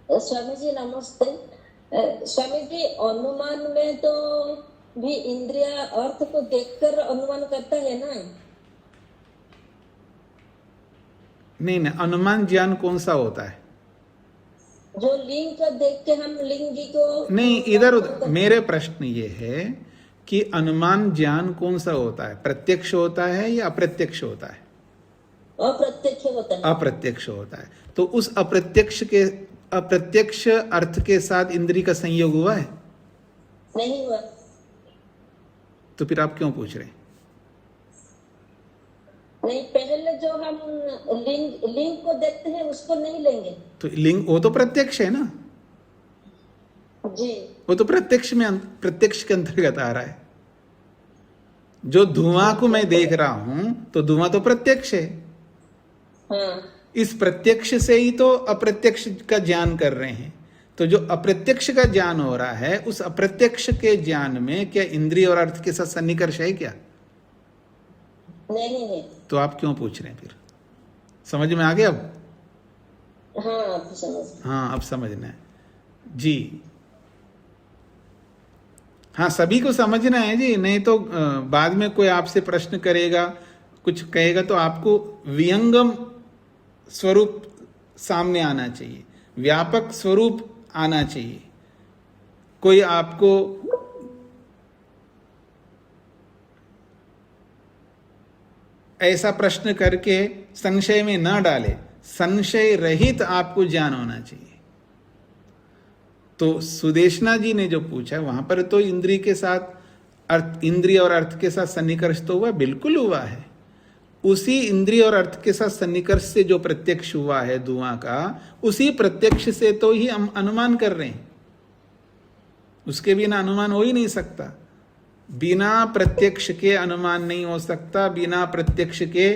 स्वामी जी नमस्ते। स्वामी जी, अनुमान में तो भी इंद्रिय अर्थ को देखकर अनुमान करता है ना? नहीं, अनुमान ज्ञान कौन सा होता है? जो लिंग को देख के हम लिंगी को नहीं, इधर उधर। मेरे प्रश्न ये है कि अनुमान ज्ञान कौन सा होता है? प्रत्यक्ष होता है या अप्रत्यक्ष होता है? अप्रत्यक्ष होता है। अप्रत्यक्ष होता है। तो उस अप्रत्यक्ष अर्थ के साथ इंद्रिय का संयोग हुआ है? नहीं हुआ। तो फिर आप क्यों पूछ रहे हैं? नहीं, पहले जो हम लिंग को देखते हैं उसको नहीं लेंगे। तो लिंग वो तो प्रत्यक्ष है ना जी, वो तो प्रत्यक्ष के अंतर्गत आ रहा है। जो धुआं को मैं देख रहा हूं तो धुआं तो प्रत्यक्ष है। हाँ। इस प्रत्यक्ष से ही तो अप्रत्यक्ष का ज्ञान कर रहे हैं। तो जो अप्रत्यक्ष का ज्ञान हो रहा है उस अप्रत्यक्ष के ज्ञान में क्या इंद्रिय और अर्थ के साथ सन्निकर्ष है क्या? नहीं है। तो आप क्यों पूछ रहे हैं फिर? समझ में आ गया अब? हाँ, समझ। हाँ, अब समझना है जी। हाँ, सभी को समझना है जी, नहीं तो बाद में कोई आपसे प्रश्न करेगा, कुछ कहेगा तो आपको विहंगम स्वरूप सामने आना चाहिए, व्यापक स्वरूप आना चाहिए। कोई आपको ऐसा प्रश्न करके संशय में न डाले, संशय रहित आपको ज्ञान होना चाहिए। तो सुदेशना जी ने जो पूछा वहां पर तो इंद्रिय के साथ अर्थ, इंद्रिय और अर्थ के साथ सन्निकर्ष तो हुआ, बिल्कुल हुआ है। उसी इंद्रिय और अर्थ के साथ सन्निकर्ष से जो प्रत्यक्ष हुआ है धुआं का, उसी प्रत्यक्ष से तो ही हम अनुमान कर रहे हैं। उसके बिना अनुमान हो ही नहीं सकता। बिना प्रत्यक्ष के अनुमान नहीं हो सकता, बिना प्रत्यक्ष के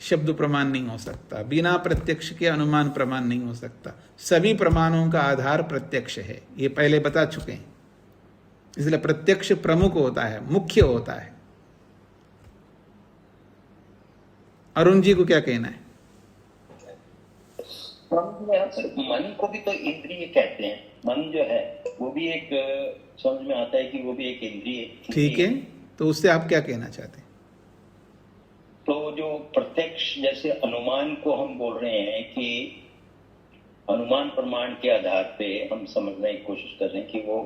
शब्द प्रमाण नहीं हो सकता, बिना प्रत्यक्ष के अनुमान प्रमाण नहीं हो सकता। सभी प्रमाणों का आधार प्रत्यक्ष है, ये पहले बता चुके हैं। इसलिए प्रत्यक्ष प्रमुख होता है, मुख्य होता है। अरुण जी को क्या कहना है? मन को भी तो इंद्रिय कहते हैं। मन जो है वो भी एक, समझ में आता है कि वो भी एक इंद्रिय। ठीक है, तो उससे आप क्या कहना चाहते हैं? तो जो प्रत्यक्ष, जैसे अनुमान को हम बोल रहे हैं कि अनुमान प्रमाण के आधार पे हम समझने की कोशिश कर रहे हैं कि वो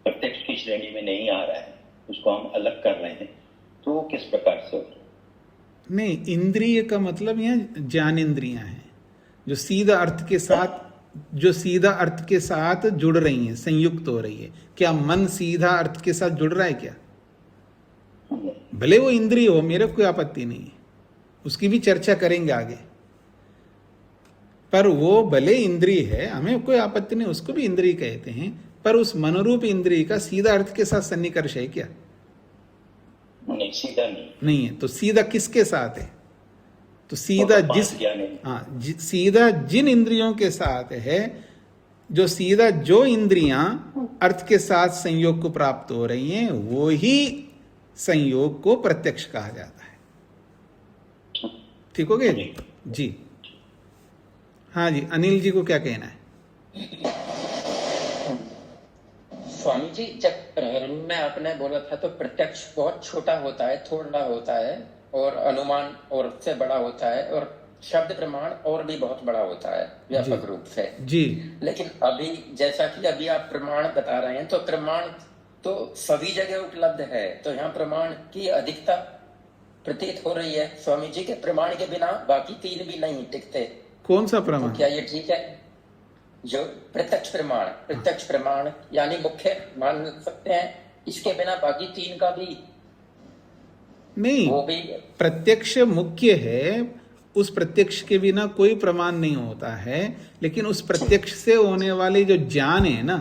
प्रत्यक्ष की श्रेणी में नहीं आ रहा है, उसको हम अलग कर रहे हैं, तो वो किस प्रकार से हो रहा है? नहीं, इंद्रिय का मतलब यहाँ ज्ञान इंद्रियां हैं जो सीधा अर्थ के साथ, जो सीधा अर्थ के साथ जुड़ रही हैं, संयुक्त हो रही है। क्या मन सीधा अर्थ के साथ जुड़ रहा है क्या? भले वो इंद्रिय हो, मेरे को कोई आपत्ति नहीं है, उसकी भी चर्चा करेंगे आगे। पर वो भले इंद्रिय है, हमें कोई आपत्ति नहीं, उसको भी इंद्रिय कहते हैं। पर उस मनोरूप इंद्रिय का सीधा अर्थ के साथ सन्निकर्ष है क्या? नहीं, सीधा नहीं है। तो सीधा किसके साथ है? तो सीधा सीधा जिन इंद्रियों के साथ है, जो सीधा जो इंद्रियां अर्थ के साथ संयोग को प्राप्त हो रही हैं, वो ही संयोग को प्रत्यक्ष कहा जाता है। ठीक हो गया जी? हाँ जी, अनिल जी को क्या कहना है? स्वामी जी, जब प्रारंभ में आपने बोला था तो प्रत्यक्ष बहुत छोटा होता है, थोड़ा होता है, और अनुमान और उससे बड़ा होता है, और शब्द प्रमाण और भी बहुत बड़ा होता है व्यापक रूप से जी। लेकिन अभी जैसा कि अभी आप प्रमाण बता रहे हैं, तो प्रमाण तो सभी जगह उपलब्ध है, तो यहाँ प्रमाण की अधिकता प्रतीत हो रही है स्वामी जी के। प्रमाण के बिना बाकी तीन भी नहीं टिकते। कौन सा प्रमाण? तो क्या ये ठीक है? जो प्रत्यक्ष प्रमाण यानी मुख्य मान सकते हैं, इसके बिना बाकी तीन का भी नहीं, वो भी प्रत्यक्ष मुख्य है, उस प्रत्यक्ष के बिना कोई प्रमाण नहीं होता है। लेकिन उस प्रत्यक्ष से होने वाले जो ज्ञान है ना,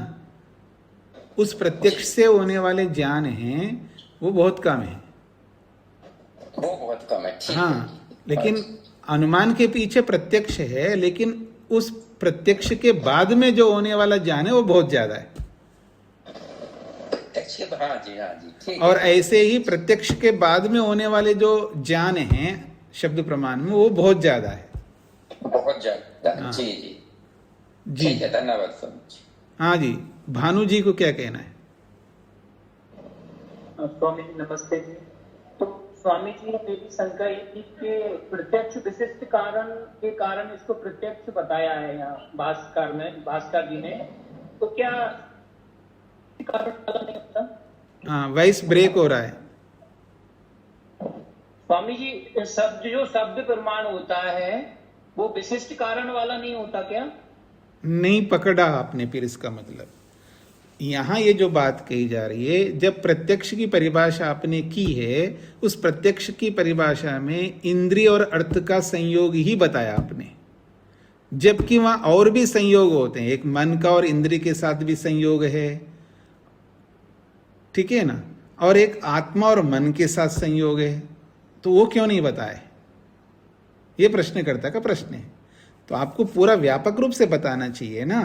उस प्रत्यक्ष से होने वाले ज्ञान हैं, वो बहुत कम है। वो बहुत कम है, ठीक हाँ है। लेकिन अनुमान के पीछे प्रत्यक्ष है, लेकिन उस प्रत्यक्ष के बाद में जो होने वाला ज्ञान है वो बहुत ज्यादा है। हाँ जी, ठीक। और ऐसे ही प्रत्यक्ष के बाद में होने वाले जो ज्ञान हैं शब्द प्रमाण में, वो बहुत ज्यादा है, बहुत ज्यादा। हाँ। जी, ठीक है, धन्यवाद स्वामी। हाँ जी, भानु जी को क्या कहना है? स्वामी जी नमस्ते जी। तो स्वामी जी, मेरी शंका ये थी कि प्रत्यक्ष विशिष्ट कारण के कारण इसको प्रत्यक्ष बताया है यहाँ भास्कर जी ने, तो क्या कारण नहीं होता? हाँ, वॉइस ब्रेक हो रहा है। स्वामी जी, जो शब्द प्रमाण होता है वो विशिष्ट कारण वाला नहीं होता क्या? नहीं पकड़ा आपने फिर इसका मतलब। यहाँ ये जो बात कही जा रही है, जब प्रत्यक्ष की परिभाषा आपने की है, उस प्रत्यक्ष की परिभाषा में इंद्रिय और अर्थ का संयोग ही बताया आपने, जबकि वहां और भी संयोग होते हैं। एक मन का और इंद्रिय के साथ भी संयोग है, ठीक है ना, और एक आत्मा और मन के साथ संयोग है, तो वो क्यों नहीं बताए? ये प्रश्नकर्ता का प्रश्न है। तो आपको पूरा व्यापक रूप से बताना चाहिए ना।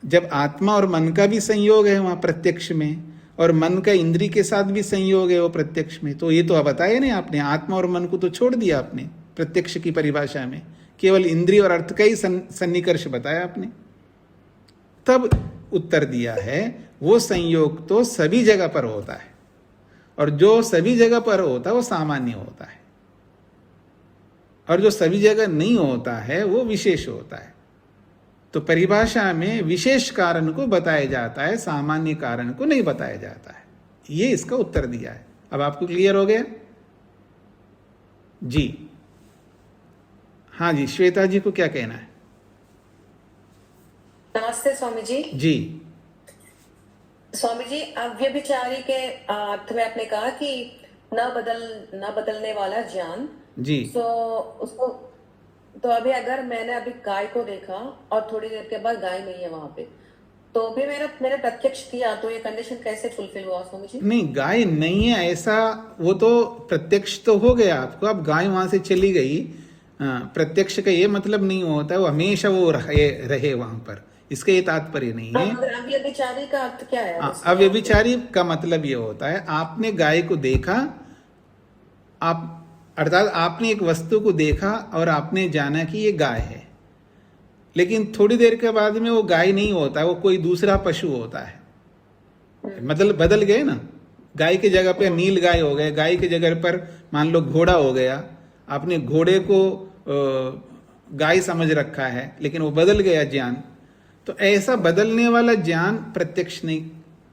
जब आत्मा और मन का भी संयोग है वहां प्रत्यक्ष में, और मन का इंद्रिय के साथ भी संयोग है वो प्रत्यक्ष में, तो ये तो बताया नहीं आपने। आत्मा और मन को तो छोड़ दिया आपने प्रत्यक्ष की परिभाषा में, केवल इंद्रिय और अर्थ का ही सन्निकर्ष बताया आपने। तब उत्तर दिया है वो संयोग तो सभी जगह पर होता है, और जो सभी जगह पर होता है वो सामान्य होता है, और जो सभी जगह नहीं होता है वो विशेष होता है। तो परिभाषा में विशेष कारण को बताया जाता है, सामान्य कारण को नहीं बताया जाता है। ये इसका उत्तर दिया है। अब आपको क्लियर हो गया जी? हाँ जी, श्वेता जी को क्या कहना है? नमस्ते स्वामी जी। जी स्वामी जी, अव्यभिचारी के अर्थ में आपने कहा कि न बदलने वाला ज्ञान जी। तो उसको तो अभी अगर मैंने अभी गाय को देखा और थोड़ी देर के बाद गाय नहीं है वहां पे, तो भी मैंने प्रत्यक्ष किया, तो ये कंडीशन कैसे फुलफिल हुआ स्वामी जी? नहीं, गाय नहीं है ऐसा, वो तो प्रत्यक्ष तो हो गया आपको। अब गाय वहां से चली गई, प्रत्यक्ष का ये मतलब नहीं होता है वो हमेशा वो रहे वहां पर, इसका ये तात्पर्य नहीं है। अव्यभिचारी का अर्थ क्या है? अव्यभिचारी का मतलब ये होता है आपने गाय को देखा, आप अर्थात आपने एक वस्तु को देखा और आपने जाना कि ये गाय है, लेकिन थोड़ी देर के बाद में वो गाय नहीं होता, वो कोई दूसरा पशु होता है। मतलब बदल गए ना, गाय की जगह पे नील गाय हो गए, गाय की जगह पर मान लो घोड़ा हो गया। आपने घोड़े को गाय समझ रखा है, लेकिन वो बदल गया ज्ञान। तो ऐसा बदलने वाला ज्ञान प्रत्यक्ष नहीं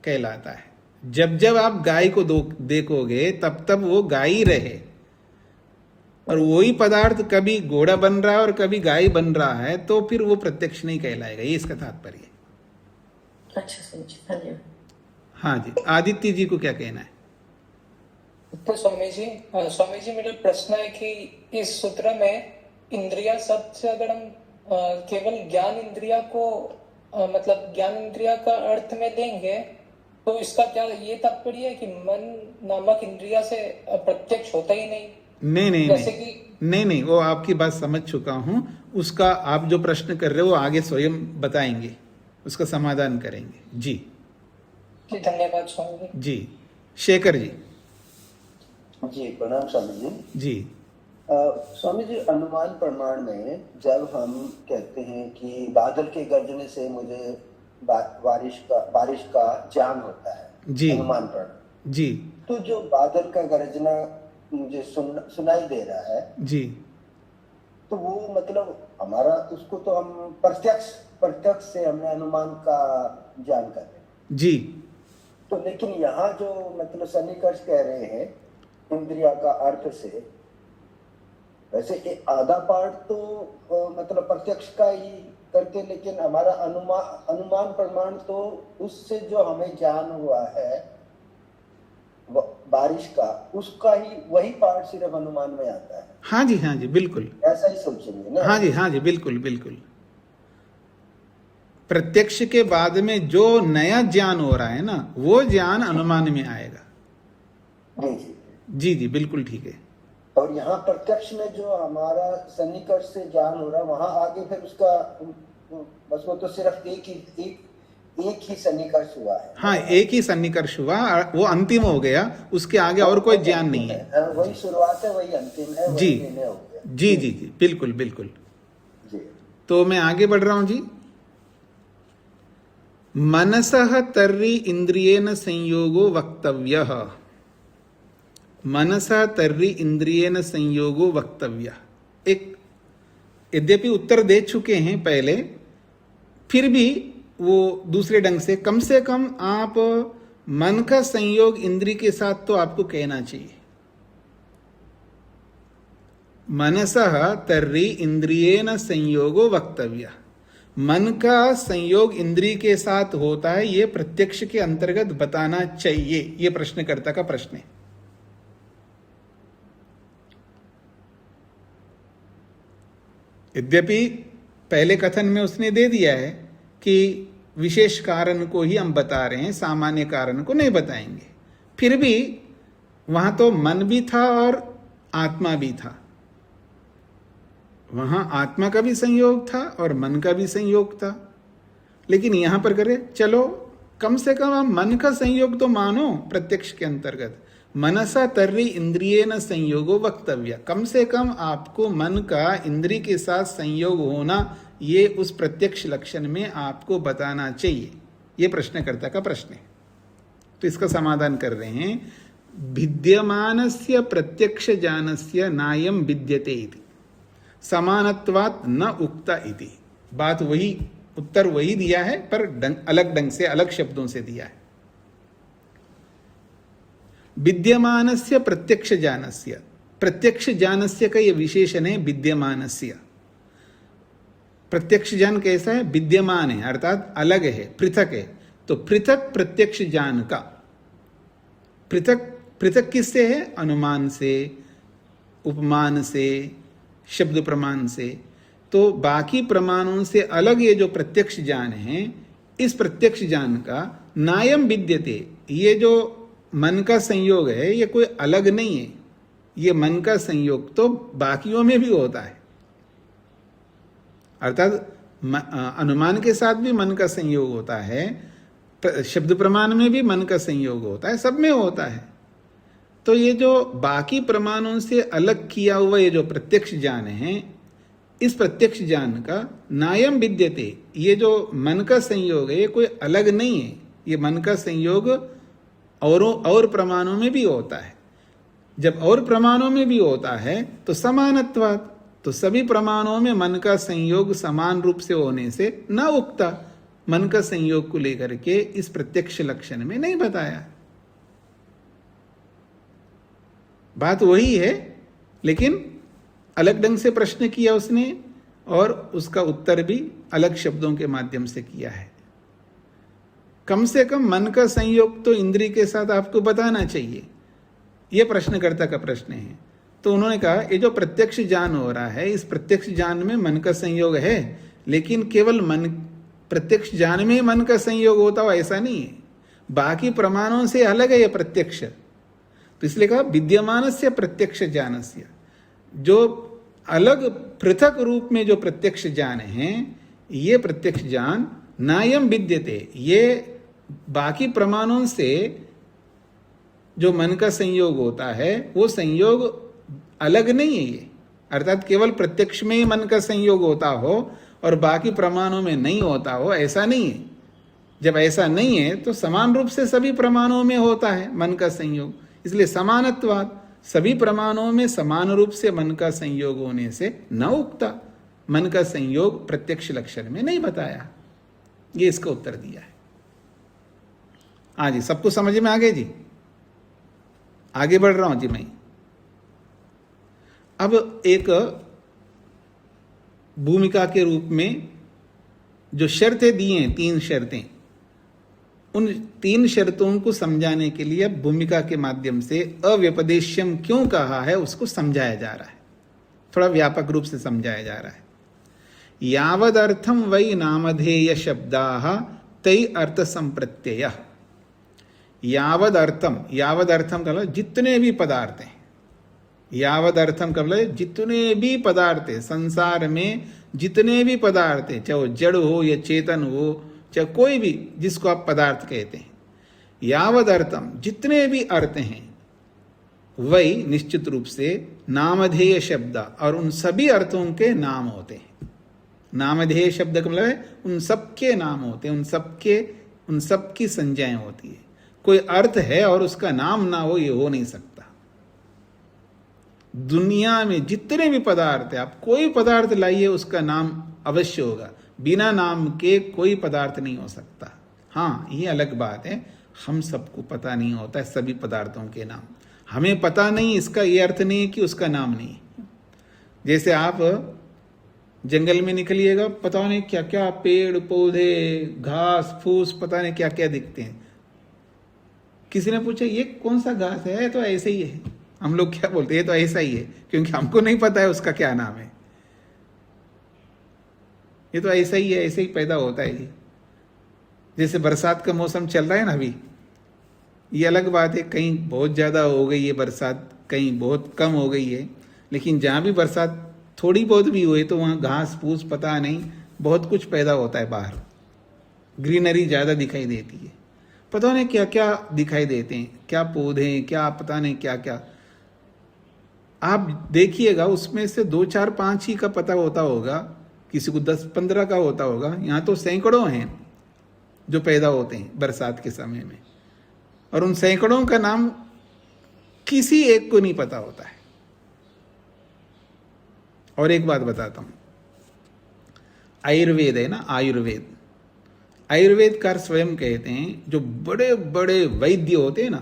कहलाता है। जब जब आप गाय को देखोगे तब तब वो गाय ही रहे, और वही पदार्थ कभी घोड़ा बन रहा है और कभी गाय बन रहा है, तो फिर वो प्रत्यक्ष नहीं कहलाएगा, ये इसका तात्पर्य है। अच्छा समझ, धन्यवाद। हाँ जी, आदित्य जी को क्या कहना है? तो स्वामी जी मेरा प्रश्न है कि इस सूत्र में इंद्रिया शब्द से अगर हम केवल ज्ञान इंद्रिया को मतलब ज्ञान इंद्रिया का अर्थ में लेंगे, तो इसका क्या ये तात्पर्य है कि मन नामक इंद्रिया से प्रत्यक्ष होता ही नहीं? नहीं, वो आपकी बात समझ चुका हूं। उसका आप जो प्रश्न कर रहे हो आगे स्वयं बताएंगे, उसका समाधान करेंगे। जी धन्यवाद स्वामी जी। शेखर जी। जी प्रणाम स्वामी जी। जी स्वामी जी, अनुमान प्रमाण में जब हम कहते हैं कि बादल के गरजने से मुझे बारिश का ज्ञान होता है, जी अनुमान प्रमाण जी, तो जो बादल का गरजना मुझे सुनाई दे रहा है जी, तो वो मतलब हमारा उसको तो हम प्रत्यक्ष से हमने अनुमान का ज्ञान कर रहे हैं जी। तो लेकिन यहाँ जो मतलब सन्निकर्ष कह रहे हैं इंद्रिया का अर्थ से, वैसे एक आधा पार्ट तो मतलब प्रत्यक्ष का ही करते, लेकिन हमारा अनुमान प्रमाण तो उससे जो हमें ज्ञान हुआ है बारिश का, उसका ही वही पार्ट सिर्फ अनुमान में आता है। हाँ जी बिल्कुल ऐसा ही सोचेंगे ना? हाँ जी बिल्कुल। प्रत्यक्ष के बाद में जो नया ज्ञान हो रहा है ना, वो ज्ञान अनुमान में आएगा। जी बिल्कुल ठीक है। और यहाँ प्रत्यक्ष में जो हमारा सन्निकर्ष से ज्ञान हो रहा है, वहां आगे फिर उसका बस वो तो सिर्फ एक ही सन्निकर्ष हुआ है। हाँ, एक ही सन्निकर्ष हुआ, वो अंतिम हो गया, उसके आगे और कोई ज्ञान नहीं है। वही शुरुआत है, वही अंतिम है, जी वही निर्णय हो गया। जी बिल्कुल जी। तो मैं आगे बढ़ रहा हूं जी। मनसः तर्हि इंद्रियेण संयोगो वक्तव्यः। मनसा तर्हि इंद्रियेण संयोगो वक्तव्यः। एक यद्यपि उत्तर दे चुके हैं पहले, फिर भी वो दूसरे ढंग से कम आप मन का संयोग इंद्रिय के साथ तो आपको कहना चाहिए। मनसः तर्हि इंद्रियेण संयोगो वक्तव्यः। मन का संयोग इंद्रिय के साथ होता है, ये प्रत्यक्ष के अंतर्गत बताना चाहिए, ये प्रश्नकर्ता का प्रश्न है। यद्यपि पहले कथन में उसने दे दिया है कि विशेष कारण को ही हम बता रहे हैं, सामान्य कारण को नहीं बताएंगे, फिर भी वहां तो मन भी था और आत्मा भी था। वहां आत्मा का भी संयोग था और मन का भी संयोग था, लेकिन यहां पर करे चलो कम से कम आप मन का संयोग तो मानो प्रत्यक्ष के अंतर्गत। मनसा तर्हि इंद्रियेण संयोगो वक्तव्य। कम से कम आपको मन का इंद्रिय के साथ संयोग होना, ये उस प्रत्यक्ष लक्षण में आपको बताना चाहिए। ये प्रश्नकर्ता का प्रश्न है। तो इसका समाधान कर रहे हैं, भिद्यमानस्य प्रत्यक्ष ज्ञानस्य नायम विद्यते इति समानत्वात् न उक्ता इति। बात वही, उत्तर वही दिया है, पर अलग ढंग से, अलग शब्दों से दिया है। विद्यमानस्य प्रत्यक्ष ज्ञानस्य, प्रत्यक्ष ज्ञानस्य का यह विशेषण है विद्यमानस्य। प्रत्यक्ष ज्ञान कैसा है? विद्यमान है, अर्थात अलग है, पृथक है। तो पृथक प्रत्यक्ष ज्ञान का, पृथक पृथक किससे है? अनुमान से, उपमान से, शब्द प्रमाण से। तो बाकी प्रमाणों से अलग ये जो प्रत्यक्ष ज्ञान है, इस प्रत्यक्ष ज्ञान का नायम विद्यते, ये जो मन का संयोग है ये कोई अलग नहीं है। ये मन का संयोग तो बाकियों में भी होता है, अर्थात अनुमान के साथ भी मन का संयोग होता है, शब्द प्रमाण में भी मन का संयोग होता है, सब में होता है। तो ये जो बाकी प्रमाणों से अलग किया हुआ ये जो प्रत्यक्ष ज्ञान है, इस प्रत्यक्ष ज्ञान का नायम विद्यते, ये जो मन का संयोग है ये कोई अलग नहीं है। ये मन का संयोग और प्रमाणों में भी होता है। जब और प्रमाणों में भी होता है तो समानत्वात्, तो सभी प्रमाणों में मन का संयोग समान रूप से होने से न उक्ता, मन का संयोग को लेकर के इस प्रत्यक्ष लक्षण में नहीं बताया। बात वही है, लेकिन अलग ढंग से प्रश्न किया उसने और उसका उत्तर भी अलग शब्दों के माध्यम से किया है। कम से कम मन का संयोग तो इंद्रिय के साथ आपको बताना चाहिए, यह प्रश्नकर्ता का प्रश्न है। तो उन्होंने कहा ये जो प्रत्यक्ष ज्ञान हो रहा है, इस प्रत्यक्ष ज्ञान में मन का संयोग है, लेकिन केवल मन, प्रत्यक्ष ज्ञान में मन का संयोग होता हो ऐसा नहीं है, बाकी प्रमाणों से अलग है यह प्रत्यक्ष। तो इसलिए कहा विद्यमानस्य प्रत्यक्ष ज्ञानस्य, जो अलग पृथक रूप में जो प्रत्यक्ष ज्ञान है, ये प्रत्यक्ष ज्ञान नायम विद्यते, ये बाकी प्रमाणों से जो मन का संयोग होता है वो संयोग अलग नहीं है ये, अर्थात केवल प्रत्यक्ष में ही मन का संयोग होता हो और बाकी प्रमाणों में नहीं होता हो, ऐसा नहीं है। जब ऐसा नहीं है तो समान रूप से सभी प्रमाणों में होता है मन का संयोग, इसलिए समानत्वात्, सभी प्रमाणों में समान रूप से मन का संयोग होने से न उक्ता, मन का संयोग प्रत्यक्ष लक्षण में नहीं बताया। ये इसका उत्तर दिया है। हाँ जी, सबको समझ में आ गए जी? आगे बढ़ रहा हूं जी मैं। अब एक भूमिका के रूप में जो शर्तें दी हैं, 3 शर्तें, उन 3 शर्तों को समझाने के लिए अब भूमिका के माध्यम से अव्यपदेश्यम क्यों कहा है उसको समझाया जा रहा है, थोड़ा व्यापक रूप से समझाया जा रहा है। यावदर्थम वै नामधेय शब्दाः तै अर्थ संप्रत्ययः। यावदर्थम, यावदर्थम का मतलब जितने भी पदार्थ हैं, यावदर्थम का मतलब जितने भी पदार्थ हैं संसार में, जितने भी पदार्थ हैं, चाहे वो जड़ हो या चेतन हो, चाहे कोई भी जिसको आप पदार्थ कहते हैं, यावदर्थम जितने भी अर्थ हैं, वही निश्चित रूप से नामधेय शब्द, और उन सभी अर्थों के नाम होते हैं। नामधेय शब्द का मतलब है उन सबके नाम होते हैं, उन सबकी संज्ञाएं होती है। कोई अर्थ है और उसका नाम ना हो, ये हो नहीं सकता। दुनिया में जितने भी पदार्थ है, आप कोई पदार्थ लाइए उसका नाम अवश्य होगा, बिना नाम के कोई पदार्थ नहीं हो सकता। हाँ, ये अलग बात है, हम सबको पता नहीं होता है सभी पदार्थों के नाम। हमें पता नहीं, इसका ये अर्थ नहीं है कि उसका नाम नहीं। जैसे आप जंगल में निकलिएगा, पता नहीं क्या क्या पेड़ पौधे, घास फूस, पता नहीं क्या क्या दिखते हैं। किसी ने पूछा ये कौन सा घास है? तो ऐसे ही है। हम लोग क्या बोलते हैं, ये तो ऐसा ही है, क्योंकि हमको नहीं पता है उसका क्या नाम है। ये तो ऐसा ही है, ऐसे ही पैदा होता है। जैसे बरसात का मौसम चल रहा है ना अभी, ये अलग बात है, कहीं बहुत ज़्यादा हो गई है बरसात, कहीं बहुत कम हो गई है, लेकिन जहाँ भी बरसात थोड़ी बहुत भी हुई तो वहाँ घास फूस पता नहीं बहुत कुछ पैदा होता है, बाहर ग्रीनरी ज़्यादा दिखाई देती है, पता नहीं क्या क्या दिखाई देते हैं, क्या पौधे, क्या पता नहीं क्या क्या। आप देखिएगा उसमें से 2 4 5 ही का पता होता होगा, किसी को 10 15 का होता होगा। यहाँ तो सैकड़ों हैं जो पैदा होते हैं बरसात के समय में, और उन सैकड़ों का नाम किसी एक को नहीं पता होता है। और एक बात बताता हूं, आयुर्वेद है ना, आयुर्वेद, आयुर्वेदकार स्वयं कहते हैं जो बड़े बड़े वैद्य होते हैं ना,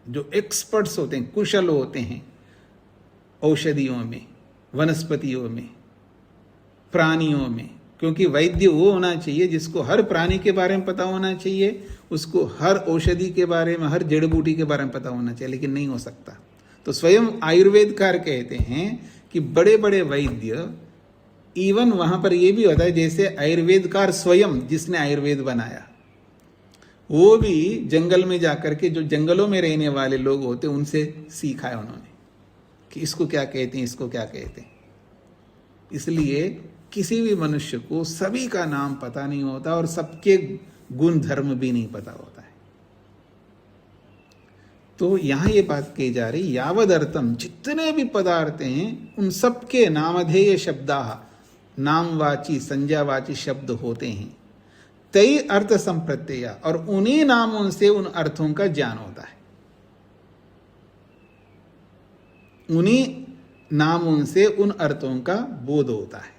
जो एक्सपर्ट्स होते हैं, कुशल होते हैं औषधियों में, वनस्पतियों में, प्राणियों में, क्योंकि वैद्य वो होना चाहिए जिसको हर प्राणी के बारे में पता होना चाहिए, उसको हर औषधि के बारे में, हर जड़ी बूटी के बारे में पता होना चाहिए, लेकिन नहीं हो सकता। तो स्वयं आयुर्वेदकार कहते हैं कि बड़े बड़े वैद्य, इवन वहां पर यह भी होता है जैसे आयुर्वेदकार स्वयं जिसने आयुर्वेद बनाया, वो भी जंगल में जाकर के जो जंगलों में रहने वाले लोग होते उनसे सीखा है उन्होंने कि इसको क्या कहते हैं, इसको क्या कहते हैं। इसलिए किसी भी मनुष्य को सभी का नाम पता नहीं होता और सबके गुण धर्म भी नहीं पता होता है। तो यहां ये बात कही जा रही, यावद अर्थम, जितने भी पदार्थ हैं उन सबके नामधेय शब्दा, नामवाची संज्ञावाची शब्द होते हैं। तई अर्थ संप्रत्यय, और उन्हीं नामों से उन अर्थों का ज्ञान होता है, उन्हीं नामों से उन अर्थों का बोध होता है।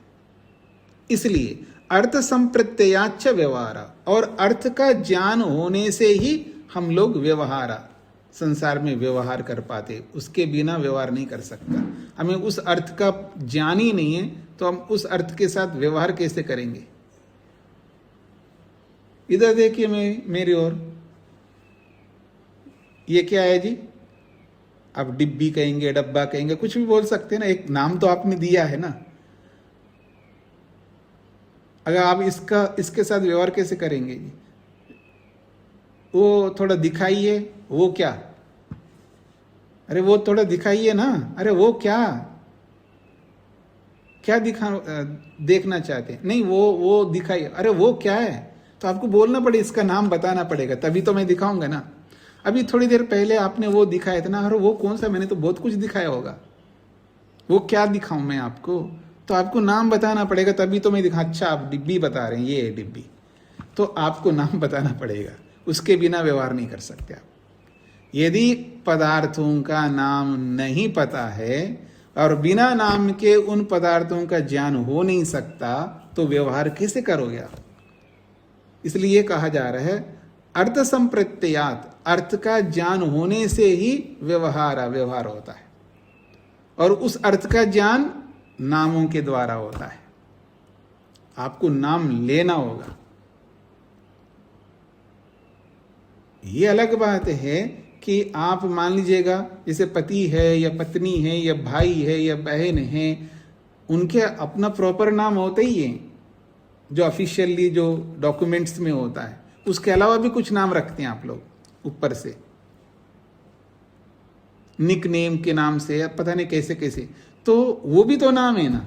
इसलिए अर्थ संप्रत्ययाच व्यवहार, और अर्थ का ज्ञान होने से ही हम लोग व्यवहार, संसार में व्यवहार कर पाते, उसके बिना व्यवहार नहीं कर सकता। हमें उस अर्थ का ज्ञान ही नहीं है तो हम उस अर्थ के साथ व्यवहार कैसे करेंगे। इधर देखिए मेरी ओर, ये क्या है जी? आप डिब्बी कहेंगे, डब्बा कहेंगे, कुछ भी बोल सकते हैं ना, एक नाम तो आपने दिया है ना। अगर आप इसके साथ व्यवहार कैसे करेंगे जी? वो थोड़ा दिखाइए, वो क्या? अरे वो थोड़ा दिखाइए ना। अरे वो क्या देखना चाहते हैं? नहीं वो दिखाइए। अरे वो क्या है? तो आपको बोलना पड़े, इसका नाम बताना पड़ेगा, तभी तो मैं दिखाऊंगा ना। अभी थोड़ी देर पहले आपने वो दिखाया था ना, अरे वो कौन सा? मैंने तो बहुत कुछ दिखाया होगा, वो क्या दिखाऊं मैं आपको? तो आपको नाम बताना पड़ेगा, तभी तो मैं दिखा। अच्छा आप डिब्बी बता रहे हैं, ये है डिब्बी, तो आपको नाम बताना पड़ेगा, उसके बिना व्यवहार नहीं कर सकते आप। यदि पदार्थों का नाम नहीं पता है और बिना नाम के उन पदार्थों का ज्ञान हो नहीं सकता, तो व्यवहार कैसे करोगे आप? इसलिए कहा जा रहा है अर्थ संप्रत्ययात, अर्थ का ज्ञान होने से ही व्यवहार होता है, और उस अर्थ का ज्ञान नामों के द्वारा होता है। आपको नाम लेना होगा। ये अलग बात है कि आप मान लीजिएगा जैसे पति है या पत्नी है या भाई है या बहन है, उनके अपना प्रॉपर नाम होता ही है जो ऑफिशियली जो डॉक्यूमेंट्स में होता है। उसके अलावा भी कुछ नाम रखते हैं आप लोग ऊपर से, निक नेम के नाम से, पता नहीं कैसे कैसे, तो वो भी तो नाम है ना।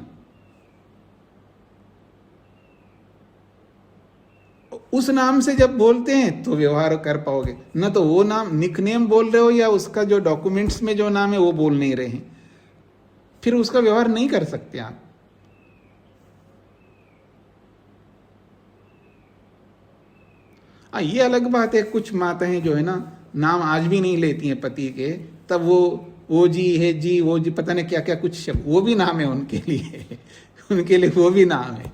उस नाम से जब बोलते हैं तो व्यवहार कर पाओगे ना। तो वो नाम निकनेम बोल रहे हो या उसका जो डॉक्यूमेंट्स में जो नाम है वो बोल नहीं रहे हैं, फिर उसका व्यवहार नहीं कर सकते आप। ये अलग बात है, कुछ माताएं जो है ना नाम आज भी नहीं लेती हैं पति के, तब वो जी है जी, वो जी, पता नहीं क्या क्या कुछ शब्द, वो भी नाम है उनके लिए उनके लिए वो भी नाम है।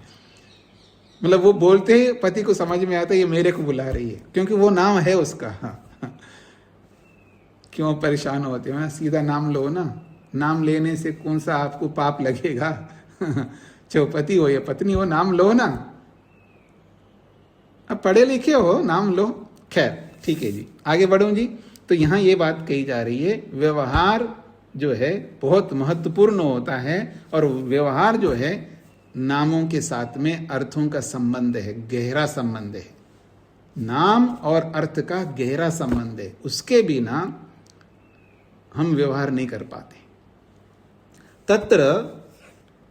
मतलब वो बोलते ही पति को समझ में आता है ये मेरे को बुला रही है, क्योंकि वो नाम है उसका। क्यों परेशान होते हो? सीधा नाम लो ना, नाम लेने से कौन सा आपको पाप लगेगा। चाहे पति हो या पत्नी हो, नाम लो ना। अब पढ़े लिखे हो, नाम लो। खैर ठीक है जी, आगे बढ़ूं जी। तो यहाँ ये बात कही जा रही है, व्यवहार जो है बहुत महत्वपूर्ण होता है, और व्यवहार जो है नामों के साथ में अर्थों का संबंध है, गहरा संबंध है। नाम और अर्थ का गहरा संबंध है, उसके बिना हम व्यवहार नहीं कर पाते। तत्र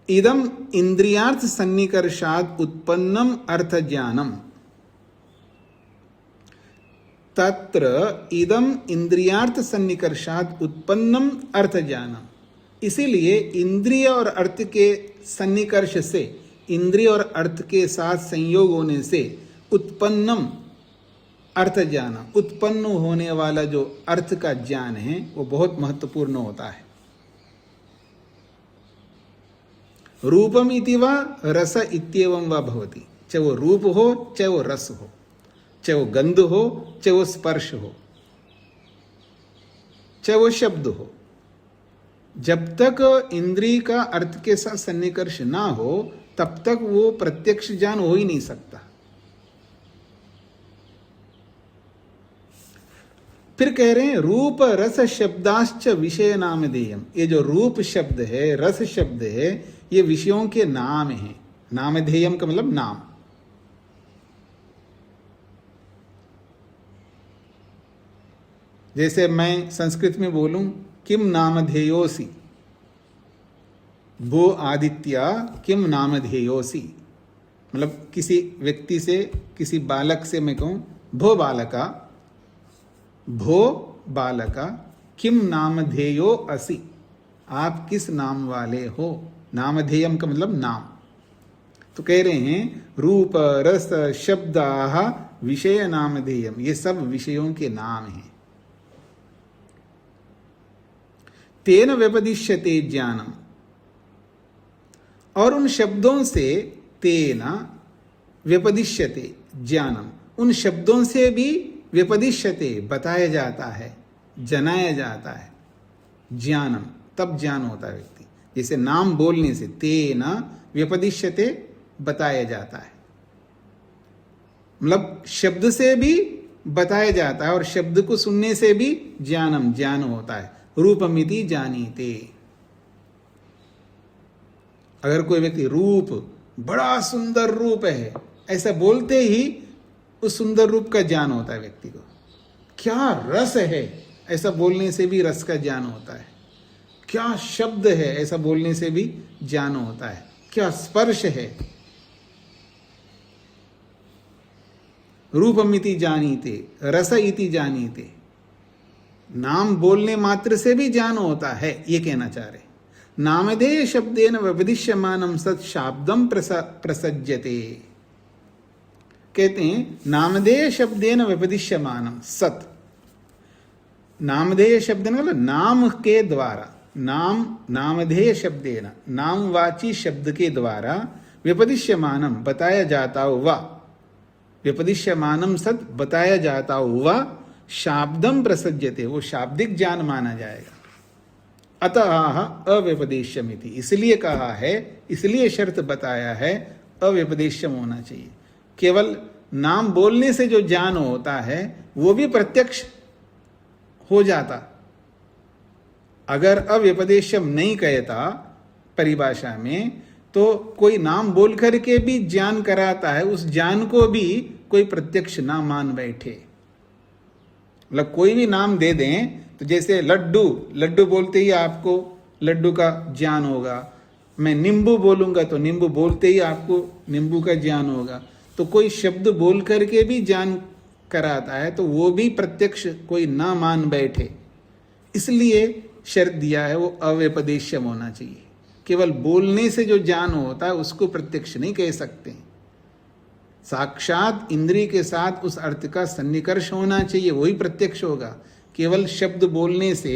इदम इंद्रियार्थ सन्निकर्षाद उत्पन्नम अर्थ ज्ञानम, तत्र इदम इंद्रियार्थ सन्निकर्षाद उत्पन्नम अर्थ ज्ञानम। इसीलिए इंद्रिय और अर्थ के सन्निकर्ष से, इंद्रिय और अर्थ के साथ संयोग होने से उत्पन्नम अर्थ ज्ञान, उत्पन्न होने वाला जो अर्थ का ज्ञान है वो बहुत महत्वपूर्ण होता है। रूपम इति वा रस इत्येवं वा भवति, चाहे वो रूप हो, चाहे वो रस हो, चाहे वो गंध हो, चाहे वो स्पर्श हो, चाहे वो शब्द हो। जब तक इंद्रिय का अर्थ के साथ सन्निकर्ष ना हो तब तक वो प्रत्यक्ष ज्ञान हो ही नहीं सकता। फिर कह रहे हैं रूप रस शब्दाश्च विषय नामधेयम। ये जो रूप शब्द है, रस शब्द है, ये विषयों के नाम हैं। नामधेयम का मतलब नाम। जैसे मैं संस्कृत में बोलूं किम नामधेयोसी, भो आदित्य किम नामधेयोसी, मतलब किसी व्यक्ति से, किसी बालक से मैं कहूं भो बालका, भो बालका किम नामधेयो असि, आप किस नाम वाले हो। नामधेयम का मतलब नाम। तो कह रहे हैं रूप रस शब्दाः विषय नामधेयम, ये सब विषयों के नाम हैं। तेन व्यपदिश्यते ज्ञानम, और उन शब्दों से, तेन व्यपदिश्यते ज्ञानम, उन शब्दों से भी व्यपदिश्यते बताया जाता है, जनाया जाता है ज्ञानम, तब ज्ञान होता है व्यक्ति। जैसे नाम बोलने से, तेन व्यपदिश्यते बताया जाता है, मतलब शब्द से भी बताया जाता है और शब्द को सुनने से भी ज्ञानम, ज्ञान होता है। रूपमिति जानीते, अगर कोई व्यक्ति रूप, बड़ा सुंदर रूप है, ऐसा बोलते ही उस सुंदर रूप का ज्ञान होता है व्यक्ति को। क्या रस है, ऐसा बोलने से भी रस का ज्ञान होता है। क्या शब्द है, ऐसा बोलने से भी ज्ञान होता है। क्या स्पर्श है। रूपमिति जानीते, रस इति जानीते, नाम बोलने मात्र से भी ज्ञान होता है, ये कहना चाह रहे। नामधेय शब्देन व्यपदिश्यमानं सत् शाब्दम प्रसज्यते, कहते हैं नामधेय शब्देन व्यपदिश्यमानं सत्, नामधेय शब्द मतलब नाम के द्वारा, नाम नामधेय शब्देन, नामवाची शब्द के द्वारा, व्यपदिश्यमानं बताया जाता हुआ, व्यपदिश्यमानं सत् बताया जाता हुआ, शाब्दम प्रसज्यते, वो शाब्दिक ज्ञान माना जाएगा। अतः अव्यपदेश्यमिति, इसलिए कहा है, इसलिए शर्त बताया है अव्यपदेश्यम होना चाहिए। केवल नाम बोलने से जो ज्ञान होता है वो भी प्रत्यक्ष हो जाता। अगर अव्यपदेश्यम नहीं कहता परिभाषा में, तो कोई नाम बोल करके भी ज्ञान कराता है, उस ज्ञान को भी कोई प्रत्यक्ष ना मान बैठे। मतलब कोई भी नाम दे दें, तो जैसे लड्डू, लड्डू बोलते ही आपको लड्डू का ज्ञान होगा। मैं नींबू बोलूंगा तो नींबू बोलते ही आपको नींबू का ज्ञान होगा। तो कोई शब्द बोल करके भी ज्ञान कराता है, तो वो भी प्रत्यक्ष कोई ना मान बैठे, इसलिए शर्त दिया है वो अव्यपदेश्यम होना चाहिए। केवल बोलने से जो ज्ञान होता है उसको प्रत्यक्ष नहीं कह सकते। साक्षात इंद्रिय के साथ उस अर्थ का सन्निकर्ष होना चाहिए, वही प्रत्यक्ष होगा। केवल शब्द बोलने से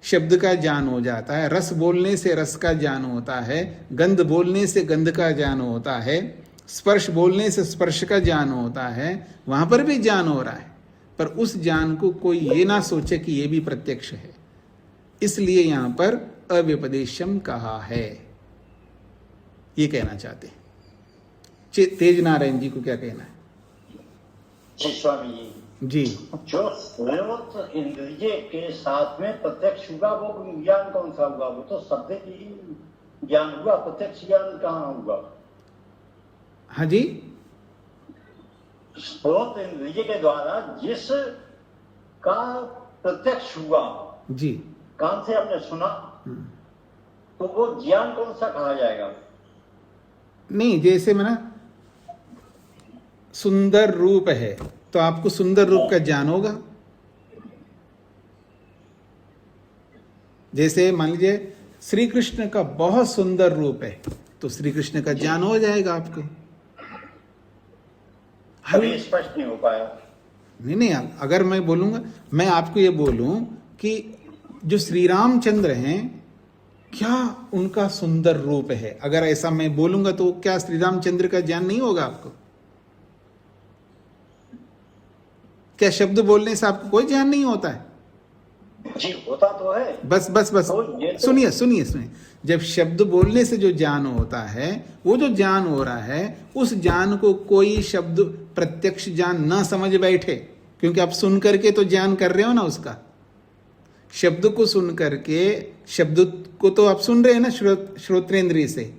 शब्द का ज्ञान हो जाता है, रस बोलने से रस का ज्ञान होता है, गंध बोलने से गंध का ज्ञान होता है, स्पर्श बोलने से स्पर्श का ज्ञान होता है, वहां पर भी ज्ञान हो रहा है। पर उस ज्ञान को कोई ये ना सोचे कि ये भी प्रत्यक्ष है, इसलिए यहां पर अव्यपदेश्यम कहा है, ये कहना चाहते हैं। तेज नारायण जी को क्या कहना है? स्वामी जी, जो स्वयं इंद्रिय के साथ में प्रत्यक्ष हुआ वो ज्ञान कौन सा हुआ? वो तो शब्द ही ज्ञान हुआ, प्रत्यक्ष ज्ञान कहाँ हुआ? हाँ जी, स्रोत इंद्रिय के द्वारा जिस का प्रत्यक्ष हुआ, जी, कान से आपने सुना, तो वो ज्ञान कौन सा कहा जाएगा? नहीं, जैसे मैं ना सुंदर रूप है तो आपको सुंदर रूप का ज्ञान होगा। जैसे मान लीजिए श्री कृष्ण का बहुत सुंदर रूप है तो श्री कृष्ण का ज्ञान हो जाएगा आपको। अभी स्पष्ट नहीं हो पाया। नहीं, अगर मैं बोलूंगा, मैं आपको ये बोलूं कि जो श्री रामचंद्र हैं, क्या उनका सुंदर रूप है, अगर ऐसा मैं बोलूंगा तो क्या श्री रामचंद्र का ज्ञान नहीं होगा आपको? क्या शब्द बोलने से आपको कोई ज्ञान नहीं होता है? जी होता तो है। बस सुनिए। जब शब्द बोलने से जो ज्ञान होता है, वो जो ज्ञान हो रहा है, उस ज्ञान को कोई शब्द प्रत्यक्ष ज्ञान ना समझ बैठे, क्योंकि आप सुन करके तो ज्ञान कर रहे हो ना उसका। शब्द को सुन करके, शब्द को तो आप सुन रहे हैं ना श्रोत्रेंद्रिय से,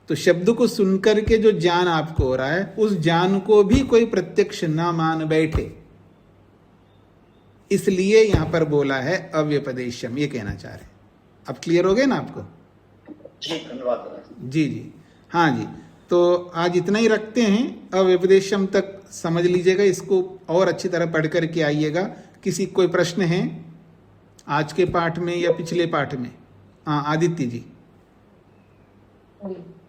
तो शब्द को सुन करके जो ज्ञान आपको हो रहा है, उस ज्ञान को भी कोई प्रत्यक्ष ना मान बैठे, इसलिए यहां पर बोला है अव्यपदेशम, ये कहना चाह रहे। अब क्लियर हो गए ना आपको? जी धन्यवाद। जी हाँ जी। तो आज इतना ही रखते हैं, अव्यपदेशम तक समझ लीजिएगा, इसको और अच्छी तरह पढ़ करके आइएगा। किसी कोई प्रश्न है आज के पाठ में या पिछले पाठ में? हाँ आदित्य जी।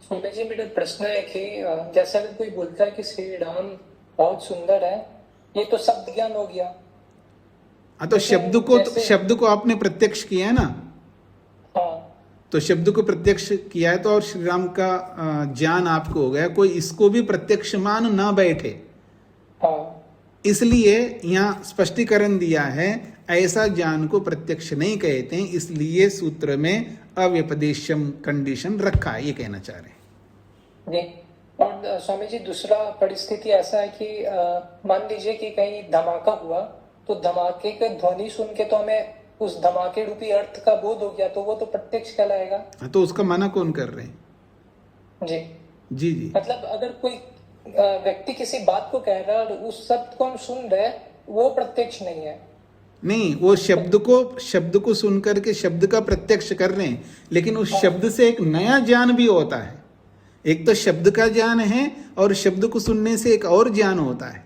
स्वामी जी मेरा प्रश्न है कि जैसा कि कोई बोलता है कि श्री राम बहुत सुंदर है, ये तो शब्द ज्ञान हो गया। हाँ तो शब्द को आपने प्रत्यक्ष किया है ना? हाँ। तो शब्द को प्रत्यक्ष किया है तो और श्री राम का ज्ञान आपको हो गया, कोई इसको भी प्रत्यक्ष मान ना बैठे। हाँ। इसलिए यहाँ स्पष्टीकरण दिया है, ऐसा ज्ञान को प्रत्यक्ष नहीं कहते हैं, इसलिए सूत्र में अव्यपदेशम कंडीशन रखा है, ये कहना चाह रहे हैं। और स्वामी जी दूसरा परिस्थिति ऐसा है कि मान लीजिए कि कहीं धमाका हुआ, तो धमाके का ध्वनि सुन के तो हमें उस धमाके रूपी अर्थ का बोध हो गया, तो वो तो प्रत्यक्ष कहलाएगा। तो उसका मना कौन कर रहे हैं? जी मतलब अगर कोई व्यक्ति किसी बात को कह रहा है और उस शब्द को हम सुन रहे, वो प्रत्यक्ष नहीं है। नहीं, वो शब्द को सुन करके शब्द का प्रत्यक्ष कर रहे हैं, लेकिन उस शब्द से एक नया ज्ञान भी होता है। एक तो शब्द का ज्ञान है और शब्द को सुनने से एक और ज्ञान होता है।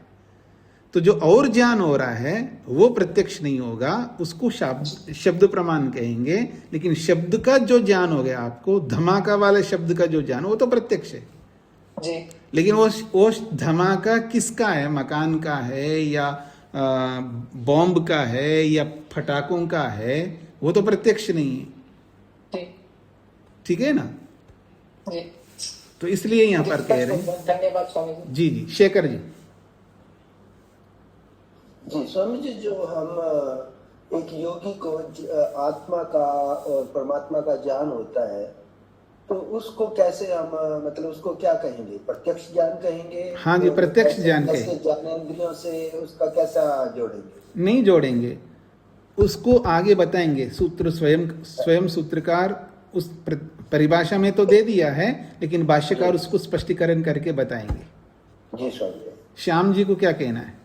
तो जो और ज्ञान हो रहा है वो प्रत्यक्ष नहीं होगा, उसको शब्द प्रमाण कहेंगे। लेकिन शब्द का जो ज्ञान हो गया आपको, धमाका वाले शब्द का जो ज्ञान, वो तो प्रत्यक्ष है जी। लेकिन वो धमाका किसका है? मकान का है या बॉम्ब का है या फटाकों का है, वो तो प्रत्यक्ष नहीं है। ठीक है ना? जी। तो इसलिए यहाँ पर कह रहे हैं। धन्यवाद स्वामी जी। जी शेखर जी। जी स्वामी जी, जो हम एक योगी को आत्मा का और परमात्मा का ज्ञान होता है, तो उसको कैसे हम मतलब उसको क्या कहेंगे? प्रत्यक्ष ज्ञान कहेंगे? हाँ जी, प्रत्यक्ष ज्ञान कहेंगे। ज्ञानेंद्रियों से उसका कैसा जोड़ेंगे? नहीं जोड़ेंगे, उसको आगे बताएंगे। सूत्र स्वयं सूत्रकार उस परिभाषा में तो दे दिया है, लेकिन भाष्यकार उसको स्पष्टीकरण करके बताएंगे। जी स्वामी। श्याम जी को क्या कहना है?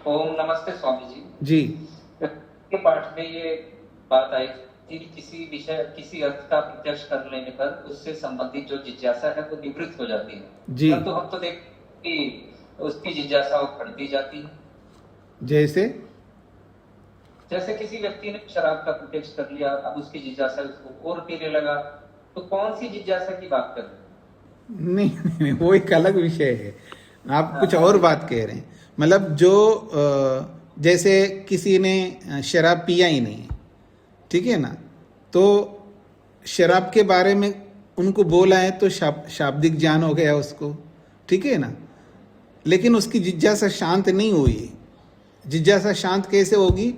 ओम नमस्ते स्वामी जी। जी। के पाठ में ये बात आई कि किसी अर्थ का प्रत्यक्ष कर लेने पर उससे संबंधित जो जिज्ञासा है वो निवृत्त हो जाती है जी। तो हम तो देख कि उसकी जिज्ञासा बढ़ती जाती है। जैसे किसी व्यक्ति ने शराब का प्रत्यक्ष कर लिया, अब उसकी जिज्ञासा उसको और पीने लगा, तो कौन सी जिज्ञासा की बात कर रहे हैं? नहीं, वो एक अलग विषय है। आप कुछ और बात कह रहे हैं। मतलब जो जैसे किसी ने शराब पिया ही नहीं, ठीक है ना, तो शराब के बारे में उनको बोला है तो शाब्दिक ज्ञान हो गया उसको, ठीक है ना, लेकिन उसकी जिज्ञासा शांत नहीं हुई। जिज्ञासा शांत कैसे होगी?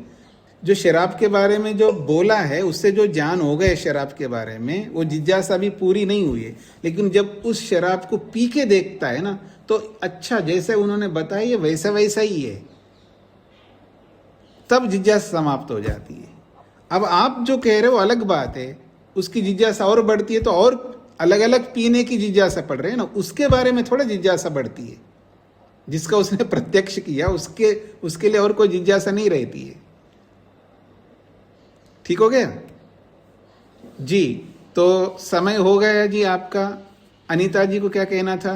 जो शराब के बारे में जो बोला है उससे जो ज्ञान हो गए शराब के बारे में, वो जिज्ञासा भी पूरी नहीं हुई है। लेकिन जब उस शराब को पी के देखता है ना, तो अच्छा जैसे उन्होंने बताया ये वैसा ही है, तब जिज्ञासा समाप्त हो जाती है। अब आप जो कह रहे हो अलग बात है, उसकी जिज्ञासा और बढ़ती है, तो और अलग अलग पीने की जिज्ञासा पड़ रही है ना, उसके बारे में थोड़ा जिज्ञासा बढ़ती है। जिसका उसने प्रत्यक्ष किया उसके लिए और कोई जिज्ञासा नहीं रहती है। ठीक हो गया जी? तो समय हो गया जी आपका। अनीता जी को क्या कहना था?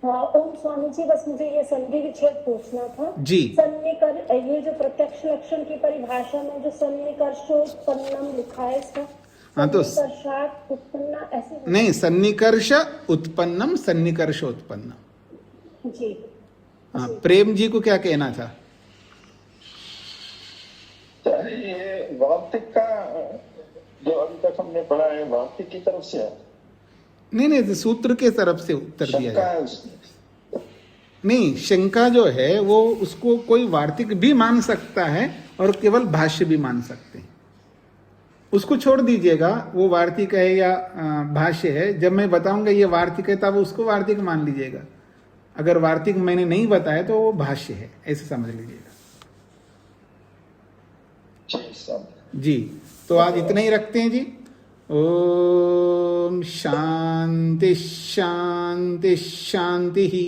ओम स्वामी जी, बस मुझे ये संधि विच्छेद पूछना था जी। ये जो प्रत्यक्ष लक्षण की परिभाषा में जो सन्निकर्षोत्पन्नम लिखा है, इसका हाँ तो उत्पन्न ऐसे नहीं, सन्निकर्ष उत्पन्नम सन्निकर्षोत्पन्नम जी। हाँ, प्रेम जी को क्या कहना था? ये वार्तिक का जो अभी तक हमने पढ़ा है वार्तिक की तरफ से है? नहीं, सूत्र के तरफ से उत्तर दिया जाए। नहीं, शंका जो है वो उसको कोई वार्तिक भी मान सकता है और केवल भाष्य भी मान सकते हैं। उसको छोड़ दीजिएगा, वो वार्तिक है या भाष्य है। जब मैं बताऊंगा ये वार्तिक है तब उसको वार्तिक मान लीजिएगा। अगर वार्तिक मैंने नहीं बताया तो वो भाष्य है, ऐसे समझ लीजिएगा जी। तो आज इतना ही रखते हैं जी। ओम शांति शांति शांति ही।